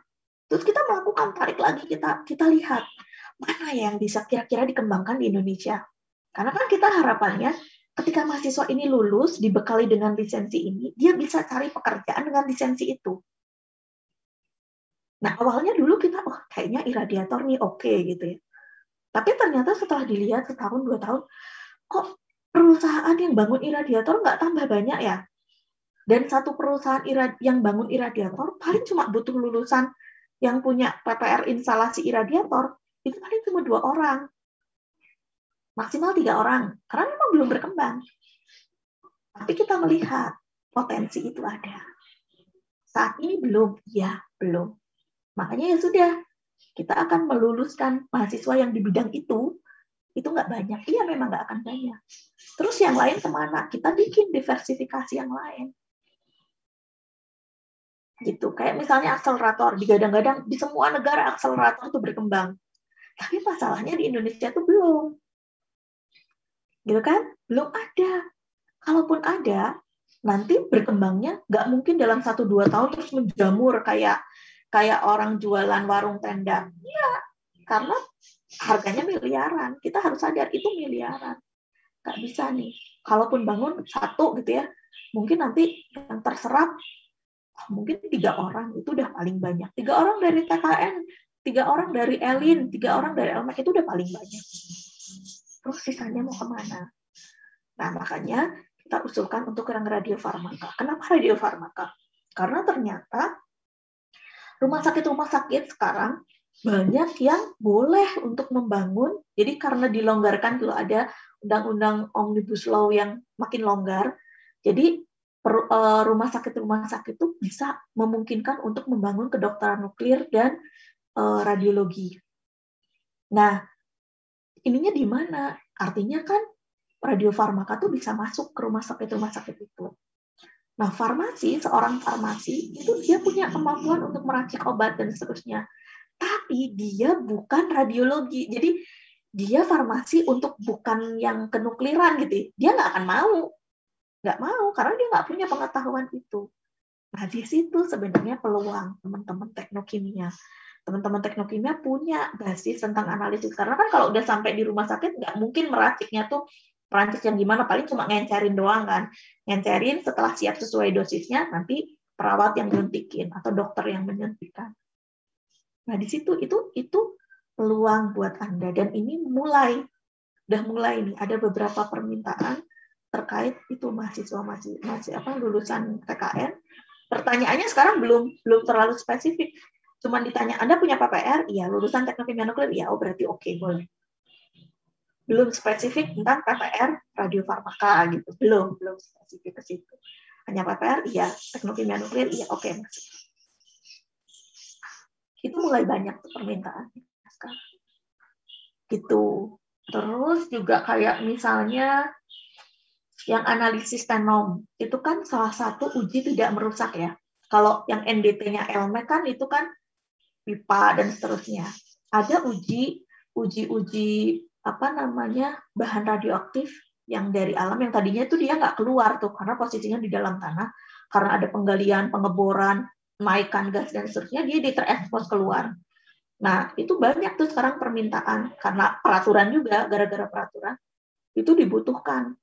Terus kita melakukan tarik lagi, kita lihat mana yang bisa kira-kira dikembangkan di Indonesia. Karena kan kita harapannya ketika mahasiswa ini lulus, dibekali dengan lisensi ini, dia bisa cari pekerjaan dengan lisensi itu. Nah, awalnya dulu kita, kayaknya iradiator nih oke gitu ya. Tapi ternyata setelah dilihat setahun, 2 tahun, kok perusahaan yang bangun iradiator nggak tambah banyak ya? Dan satu perusahaan yang bangun iradiator paling cuma butuh lulusan yang punya PPR instalasi iradiator, itu paling cuma 2 orang. Maksimal 3 orang, karena memang belum berkembang. Tapi kita melihat potensi itu ada. Saat ini belum, ya belum. Makanya ya sudah, kita akan meluluskan mahasiswa yang di bidang itu nggak banyak. Iya memang nggak akan banyak. Terus yang lain kemana? Kita bikin diversifikasi yang lain. Gitu. Kayak misalnya akselerator, digadang-gadang di semua negara akselerator itu berkembang. Tapi masalahnya di Indonesia itu belum. Gitu kan? Belum ada. Kalaupun ada, nanti berkembangnya nggak mungkin dalam 1-2 tahun terus menjamur kayak orang jualan warung tenda. Iya, karena harganya miliaran. Kita harus sadar itu miliaran. Nggak bisa nih. Kalaupun bangun satu gitu ya, mungkin nanti yang terserap mungkin 3 orang itu udah paling banyak. 3 orang dari TKN, 3 orang dari Elin, 3 orang dari Elmek itu udah paling banyak. Terus sisanya mau kemana? Nah, makanya kita usulkan untuk yang radiofarmaka. Kenapa radiofarmaka? Karena ternyata rumah sakit sekarang banyak yang boleh untuk membangun. Jadi karena dilonggarkan dulu ada undang-undang Omnibus Law yang makin longgar, jadi rumah sakit itu bisa memungkinkan untuk membangun kedokteran nuklir dan radiologi. Nah, ininya di mana? Artinya kan radiofarmaka tuh bisa masuk ke rumah sakit itu. Nah, seorang farmasi itu dia punya kemampuan untuk meracik obat dan seterusnya. Tapi dia bukan radiologi. Jadi dia farmasi untuk bukan yang kenukliran gitu. Dia nggak akan mau. Nggak mau karena dia nggak punya pengetahuan itu. Nah, di situ sebenarnya peluang teman-teman teknokimia. Teman-teman teknokimia punya basis tentang analisis. Karena kan kalau udah sampai di rumah sakit nggak mungkin meraciknya tuh perancis yang gimana, paling cuma ngencerin doang kan. Ngencerin setelah siap sesuai dosisnya, nanti perawat yang nyuntikin atau dokter yang menyuntikkan. Nah, di situ itu peluang buat Anda. Dan ini udah mulai nih, ada beberapa permintaan terkait itu mahasiswa lulusan PKN. Pertanyaannya sekarang belum terlalu spesifik. Cuma ditanya, Anda punya PPR? Iya, lulusan teknik kimia nuklir? Iya, berarti oke, boleh. Belum spesifik tentang PPR radiofarmaka gitu, belum spesifik ke situ. Hanya PPR, iya, teknik kimia nuklir, iya, oke. Itu mulai banyak tuh permintaan sekarang. Gitu. Terus juga kayak misalnya yang analisis tenom, itu kan salah satu uji tidak merusak ya. Kalau yang NDT-nya Elmek kan itu kan pipa dan seterusnya. Ada uji bahan radioaktif yang dari alam yang tadinya itu dia nggak keluar tuh karena posisinya di dalam tanah, karena ada penggalian, pengeboran, naikkan gas dan seterusnya, dia terekspos keluar. Nah, itu banyak tuh sekarang permintaan karena peraturan juga, gara-gara peraturan itu dibutuhkan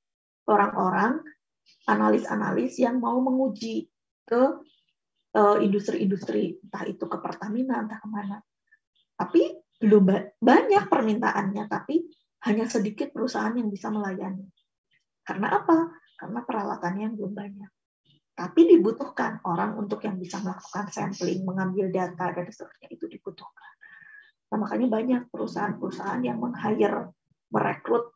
orang-orang analis yang mau menguji ke industri-industri, entah itu ke Pertamina, entah kemana. Tapi belum banyak permintaannya, tapi hanya sedikit perusahaan yang bisa melayani. Karena apa? Karena peralatannya yang belum banyak. Tapi dibutuhkan orang untuk yang bisa melakukan sampling, mengambil data, dan seterusnya itu dibutuhkan. Nah, makanya banyak perusahaan-perusahaan yang merekrut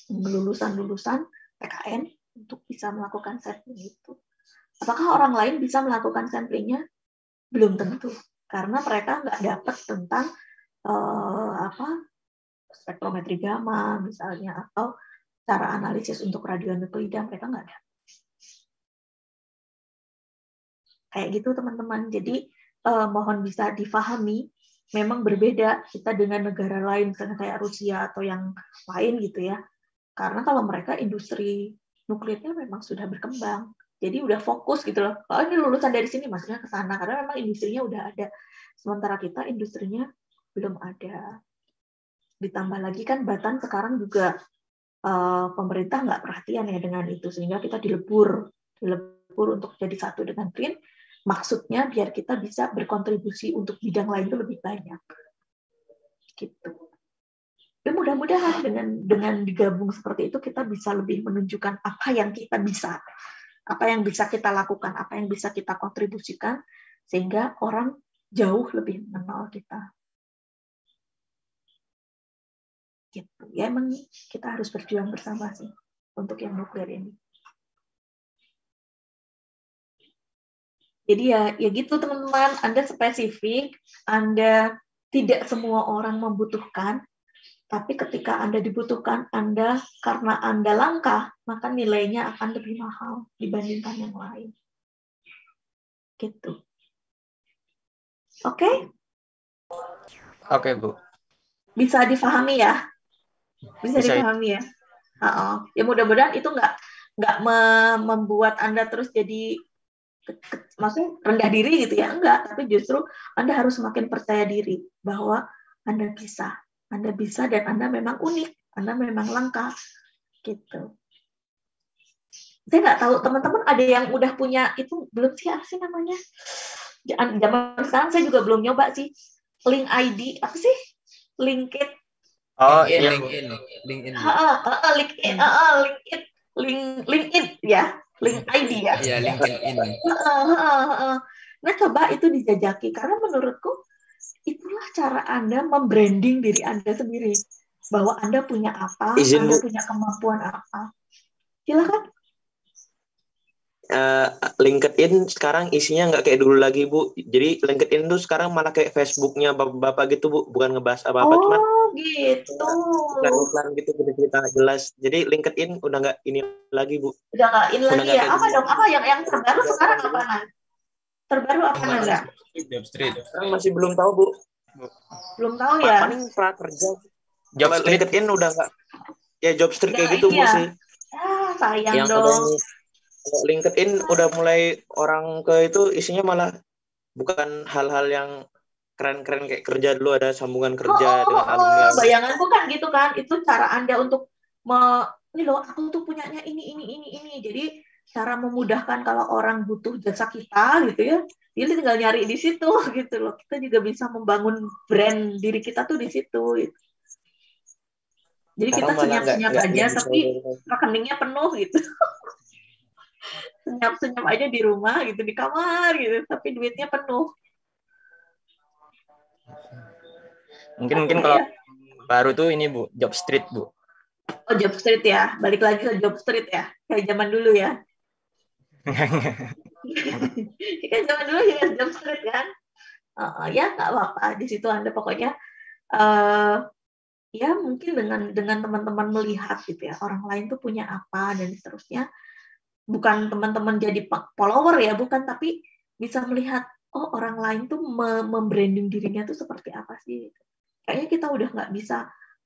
lulusan-lulusan PKN untuk bisa melakukan sampling itu. Apakah orang lain bisa melakukan samplingnya? Belum tentu, karena mereka nggak dapat tentang spektrometri gamma misalnya, atau cara analisis untuk radionukleida, mereka nggak ada. Kayak gitu teman-teman. Jadi mohon bisa difahami, memang berbeda kita dengan negara lain, misalnya kayak Rusia atau yang lain gitu ya. Karena kalau mereka industri nuklirnya memang sudah berkembang. Jadi udah fokus gitu loh. Kalau ini lulusan dari sini maksudnya ke sana karena memang industrinya udah ada. Sementara kita industrinya belum ada. Ditambah lagi kan Batan sekarang juga pemerintah nggak perhatian ya dengan itu, sehingga kita dilebur untuk jadi satu dengan BRIN. Maksudnya biar kita bisa berkontribusi untuk bidang lain itu lebih banyak. Gitu. Dan mudah-mudahan dengan digabung seperti itu kita bisa lebih menunjukkan apa yang kita bisa, apa yang bisa kita lakukan, apa yang bisa kita kontribusikan, sehingga orang jauh lebih mengenal kita. Gitu. Ya emang kita harus berjuang bersama sih untuk yang nuklir ini. Jadi ya gitu teman-teman, Anda spesifik, Anda tidak semua orang membutuhkan, tapi ketika Anda dibutuhkan, karena Anda langka, maka nilainya akan lebih mahal dibandingkan yang lain. Gitu. Oke? Oke, Bu. Bisa difahami ya? Bisa difahami ya? Ya mudah-mudahan itu nggak membuat Anda terus jadi maksudnya rendah diri gitu ya, enggak, tapi justru Anda harus semakin percaya diri bahwa Anda bisa dan Anda memang unik, Anda memang langka gitu. Saya nggak tahu teman-teman ada yang udah punya itu belum sih, apa sih namanya, zaman sekarang saya juga belum nyoba sih, link ID apa sih, LinkedIn. LinkedIn. LinkedIn ya. Link ID ya. Iya, LinkedIn. Nah, coba itu dijajaki karena menurutku itulah cara Anda membranding diri Anda sendiri, bahwa Anda punya apa, Anda punya kemampuan apa. Silakan. LinkedIn sekarang isinya nggak kayak dulu lagi, Bu. Jadi LinkedIn tuh sekarang malah kayak Facebooknya bapak-bapak gitu, Bu. Bukan ngebahas apa-apa, cuman gitu. Iklan gitu, cerita jelas. Jadi LinkedIn udah nggak ini lagi, Bu. Udah nggak ini lagi ya? Apa dong? Apa yang terbaru sekarang apa, Nan? Terbaru apa, Nanda? Jobstreet. Sekarang masih belum tahu, Bu. Belum tahu ya? Paling prakerja. LinkedIn udah nggak. Ya, Jobstreet kayak gitu, Bu, sih. Sayang yang dong. LinkedIn udah mulai orang ke itu isinya malah bukan hal-hal yang keren-keren kayak kerja dulu, ada sambungan kerja dengan alumni. Bayanganku kan gitu kan, itu cara Anda untuk ini loh, aku tuh punyanya ini. Jadi cara memudahkan kalau orang butuh jasa kita gitu ya, dia tinggal nyari di situ gitu loh. Kita juga bisa membangun brand diri kita tuh di situ. Gitu. Jadi kita senyap-senyap aja, tapi rekeningnya penuh gitu. Senyap-senyap aja di rumah gitu, di kamar gitu, tapi duitnya penuh. Mungkin kalau baru tuh ini, Bu, Jobstreet, Bu. Oh, Jobstreet ya, balik lagi ke Jobstreet ya, kayak zaman dulu ya. Kan zaman dulu ya Jobstreet kan. Ya nggak apa-apa, di situ Anda pokoknya ya mungkin dengan teman-teman melihat gitu ya, orang lain tuh punya apa dan seterusnya. Bukan teman-teman jadi follower ya, bukan, tapi bisa melihat orang lain tuh membranding dirinya tuh seperti apa sih. Kayaknya kita udah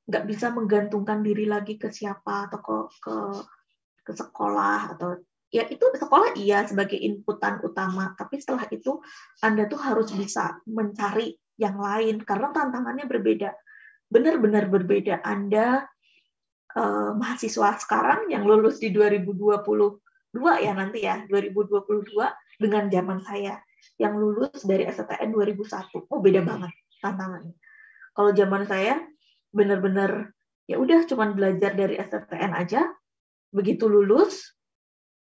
nggak bisa menggantungkan diri lagi ke siapa atau ke sekolah, atau ya itu sekolah iya sebagai inputan utama, tapi setelah itu Anda tuh harus bisa mencari yang lain karena tantangannya berbeda, benar-benar berbeda. Anda mahasiswa sekarang yang lulus di 2022 ya nanti ya, 2022 dengan zaman saya yang lulus dari STN 2001. Beda banget tantangannya. Kalau zaman saya benar-benar ya udah cuman belajar dari STN aja, begitu lulus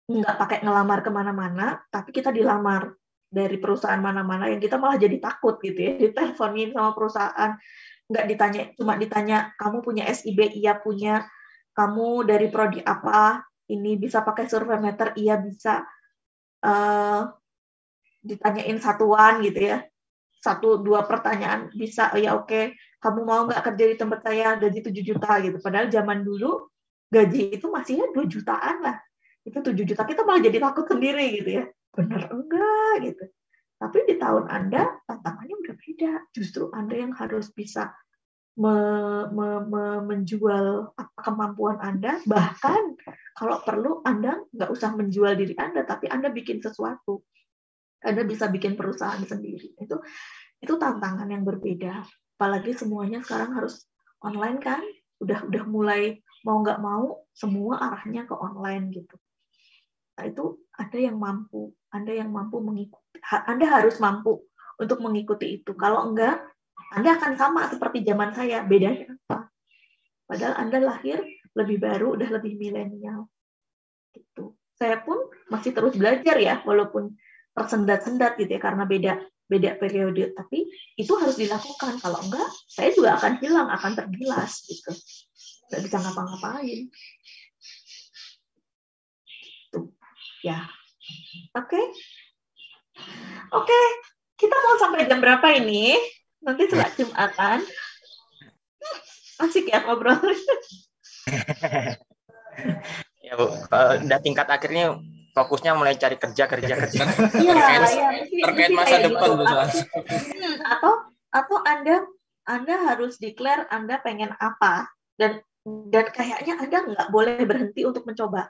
nggak pakai ngelamar kemana-mana, tapi kita dilamar dari perusahaan mana-mana yang kita malah jadi takut gitu ya, diteleponin sama perusahaan, nggak ditanya, cuma ditanya kamu punya SIB, iya punya, kamu dari prodi apa, ini bisa pakai survei meter, iya bisa, ditanyain satuan gitu ya, 1-2 pertanyaan bisa, ya oke, kamu mau nggak kerja di tempat saya, gaji 7 juta gitu, padahal zaman dulu gaji itu masihnya 2 jutaan lah, itu 7 juta kita malah jadi takut sendiri gitu ya, bener enggak gitu. Tapi di tahun Anda tantangannya udah beda, justru Anda yang harus bisa menjual kemampuan Anda, bahkan kalau perlu Anda nggak usah menjual diri Anda, tapi Anda bikin sesuatu, Anda bisa bikin perusahaan sendiri. Itu tantangan yang berbeda, apalagi semuanya sekarang harus online kan, udah mulai mau nggak mau semua arahnya ke online gitu. Nah, itu ada yang mampu mengikuti. Anda harus mampu untuk mengikuti itu. Kalau enggak, Anda akan sama seperti zaman saya. Bedanya apa? Padahal Anda lahir lebih baru, udah lebih milenial. Gitu. Saya pun masih terus belajar ya, walaupun tersendat-sendat gitu ya, karena beda periode. Tapi itu harus dilakukan. Kalau enggak, saya juga akan hilang, akan tergilas gitu. Nggak bisa ngapa-ngapain. Tuh. Ya. Oke. Kita mau sampai jam berapa ini? Nanti setelah Jumatan. Asik ya ngobrol. Ya Bu, kalau udah tingkat akhirnya fokusnya mulai cari kerja. Iya, terkait masa depan tuh soalnya. Atau Anda harus declare Anda pengen apa, dan kayaknya Anda nggak boleh berhenti untuk mencoba.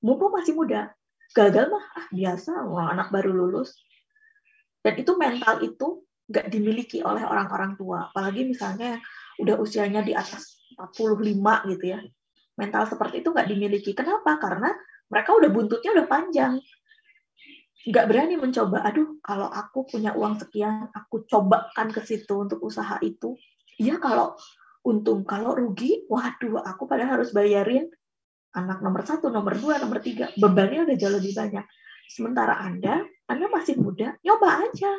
Mumpung masih muda, gagal mah biasa, anak baru lulus. Dan itu mental itu nggak dimiliki oleh orang-orang tua, apalagi misalnya udah usianya di atas 45 gitu ya. Mental seperti itu nggak dimiliki. Kenapa? Karena mereka udah buntutnya udah panjang. Nggak berani mencoba. Aduh, kalau aku punya uang sekian, aku cobakan ke situ untuk usaha itu. Iya kalau untung, kalau rugi, waduh, aku padahal harus bayarin anak nomor 1, nomor 2, nomor 3. Bebannya udah jauh lebih banyak. Sementara Anda masih muda, nyoba aja.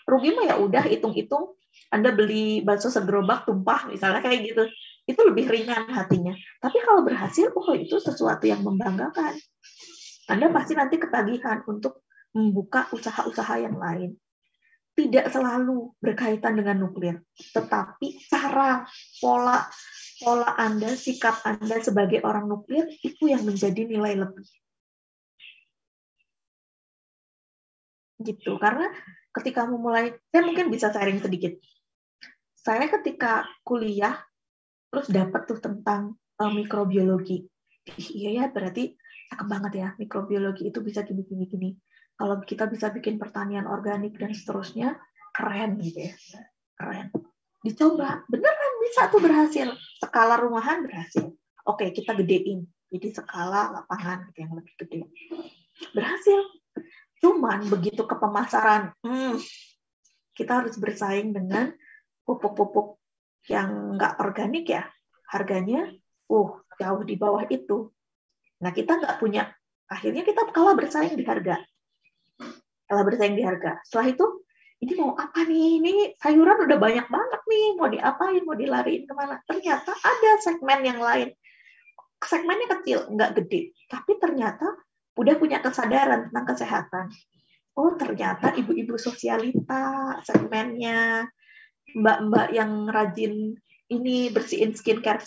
Rugi mah ya udah, hitung-hitung. Anda beli bakso segerobak tumpah, misalnya kayak gitu. Itu lebih ringan hatinya. Tapi kalau berhasil, itu sesuatu yang membanggakan. Anda pasti nanti ketagihan untuk membuka usaha-usaha yang lain. Tidak selalu berkaitan dengan nuklir, tetapi cara, pola Anda, sikap Anda sebagai orang nuklir, itu yang menjadi nilai lebih. Gitu. Karena ketika memulai, saya mungkin bisa sharing sedikit. Saya ketika kuliah, terus dapat tuh tentang mikrobiologi. Iya ya, berarti cakep banget ya, mikrobiologi itu bisa gini. Kalau kita bisa bikin pertanian organik dan seterusnya, keren gitu ya. Keren. Dicoba, beneran bisa tuh berhasil. Skala rumahan berhasil. Oke, kita gedein. Jadi skala lapangan gitu yang lebih gede. Berhasil. Cuman begitu ke pemasaran, kita harus bersaing dengan pupuk-pupuk yang nggak organik ya. Harganya jauh di bawah itu. Nah, kita nggak punya. Akhirnya kita kalah bersaing di harga. Setelah itu, ini mau apa nih? Ini sayuran udah banyak banget nih. Mau diapain? Mau dilariin kemana? Ternyata ada segmen yang lain. Segmennya kecil, nggak gede. Tapi ternyata udah punya kesadaran tentang kesehatan. Ternyata ibu-ibu sosialita segmennya, mbak-mbak yang rajin ini bersihin skincare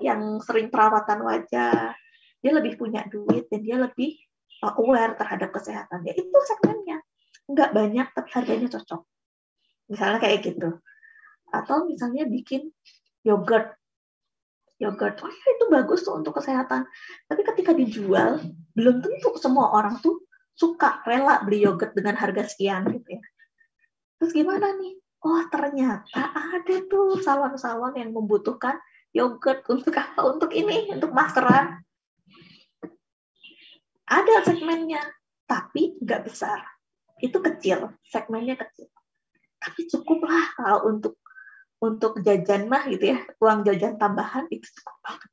yang sering perawatan wajah, dia lebih punya duit dan dia lebih aware terhadap kesehatan. Ya itu segmennya, nggak banyak tapi harganya cocok. Misalnya kayak gitu. Atau misalnya bikin yogurt, itu bagus tuh untuk kesehatan. Tapi ketika dijual, belum tentu semua orang tuh suka rela beli yogurt dengan harga sekian gitu ya. Terus gimana nih? Ternyata ada tuh salon-salon yang membutuhkan yogurt untuk apa? Untuk ini, untuk maskeran. Ada segmennya, tapi nggak besar. Itu kecil, segmennya kecil. Tapi cukuplah kalau untuk jajan mah gitu ya, uang jajan tambahan itu cukup banget.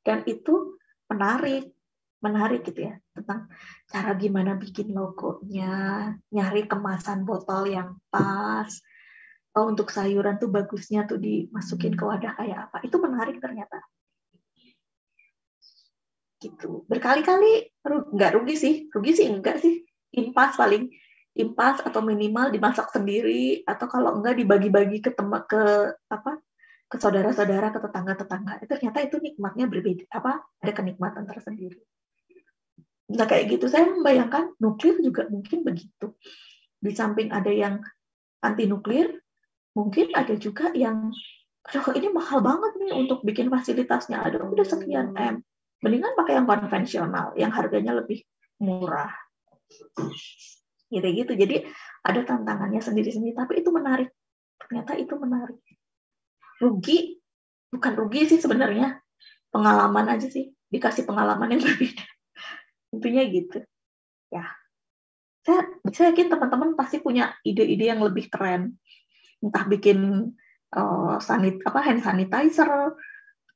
Dan itu menarik gitu ya, tentang cara gimana bikin logonya, nyari kemasan botol yang pas. Untuk sayuran tuh bagusnya tuh dimasukin ke wadah kayak apa. Itu menarik ternyata. Gitu. Berkali-kali nggak rugi sih enggak sih. Impas atau minimal dimasak sendiri, atau kalau enggak dibagi-bagi ke saudara-saudara, ke tetangga-tetangga. Ternyata itu nikmatnya berbeda, ada kenikmatan tersendiri. Nah kayak gitu, saya membayangkan nuklir juga mungkin begitu. Di samping ada yang anti nuklir, mungkin ada juga yang ini mahal banget nih untuk bikin fasilitasnya, udah sekian M. Mendingan pakai yang konvensional, yang harganya lebih murah. Gitu. Jadi ada tantangannya sendiri-sendiri, tapi itu menarik. Ternyata itu menarik. Bukan rugi sih sebenarnya. pengalaman aja sih, dikasih pengalaman yang berbeda. Intinya gitu. Ya, saya yakin teman-teman pasti punya ide-ide yang lebih keren. Entah bikin hand sanitizer,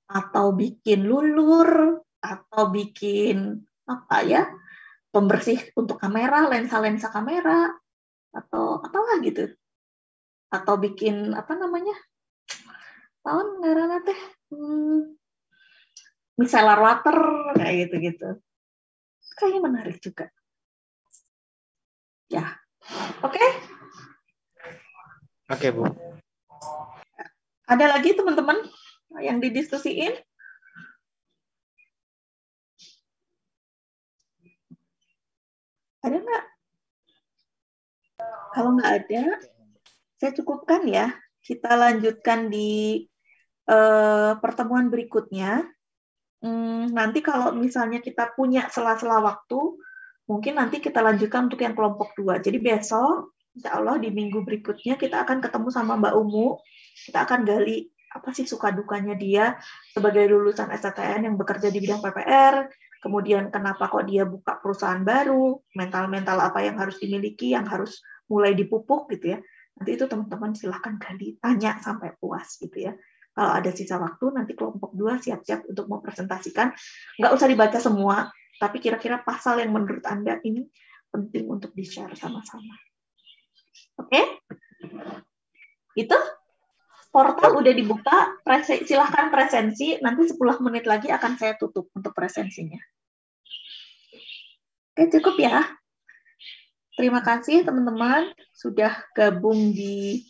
atau bikin lulur, atau bikin apa ya, pembersih untuk kamera, lensa-lensa kamera, atau apalah gitu. Atau bikin apa namanya? Tahun ngaranna teh micellar water kayak gitu-gitu. Kayaknya menarik juga. Ya. Oke. Oke, Bu. Ada lagi teman-teman yang didiskusiin? Ada nggak? Kalau nggak ada, saya cukupkan ya. Kita lanjutkan di pertemuan berikutnya. Nanti kalau misalnya kita punya sela-sela waktu, mungkin nanti kita lanjutkan untuk yang kelompok 2. Jadi besok, insya Allah di minggu berikutnya kita akan ketemu sama Mbak Umu. Kita akan gali apa sih suka dukanya dia sebagai lulusan STTN yang bekerja di bidang PPR, kemudian kenapa kok dia buka perusahaan baru, mental-mental apa yang harus dimiliki, yang harus mulai dipupuk gitu ya. Nanti itu teman-teman silahkan gali, tanya sampai puas gitu ya. Kalau ada sisa waktu, nanti kelompok 2 siap-siap untuk mempresentasikan. Nggak usah dibaca semua, tapi kira-kira pasal yang menurut Anda ini penting untuk di-share sama-sama. Oke? Itu portal udah dibuka, silahkan presensi, nanti 10 menit lagi akan saya tutup untuk presensinya. Oke, cukup ya. Terima kasih teman-teman sudah gabung di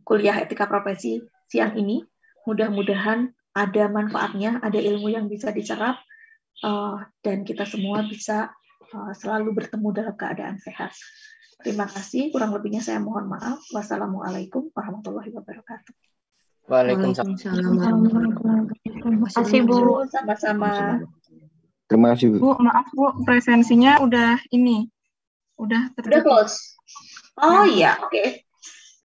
kuliah etika profesi siang ini. Mudah-mudahan ada manfaatnya, ada ilmu yang bisa diserap, dan kita semua bisa selalu bertemu dalam keadaan sehat. Terima kasih, kurang lebihnya saya mohon maaf. Wassalamualaikum warahmatullahi wabarakatuh. Waalaikumsalam. Terima kasih, Bu. Sama-sama. Terima kasih, Bu. Bu, maaf Bu, presensinya udah ini. Udah tertutup. Udah close. Oh iya, oke.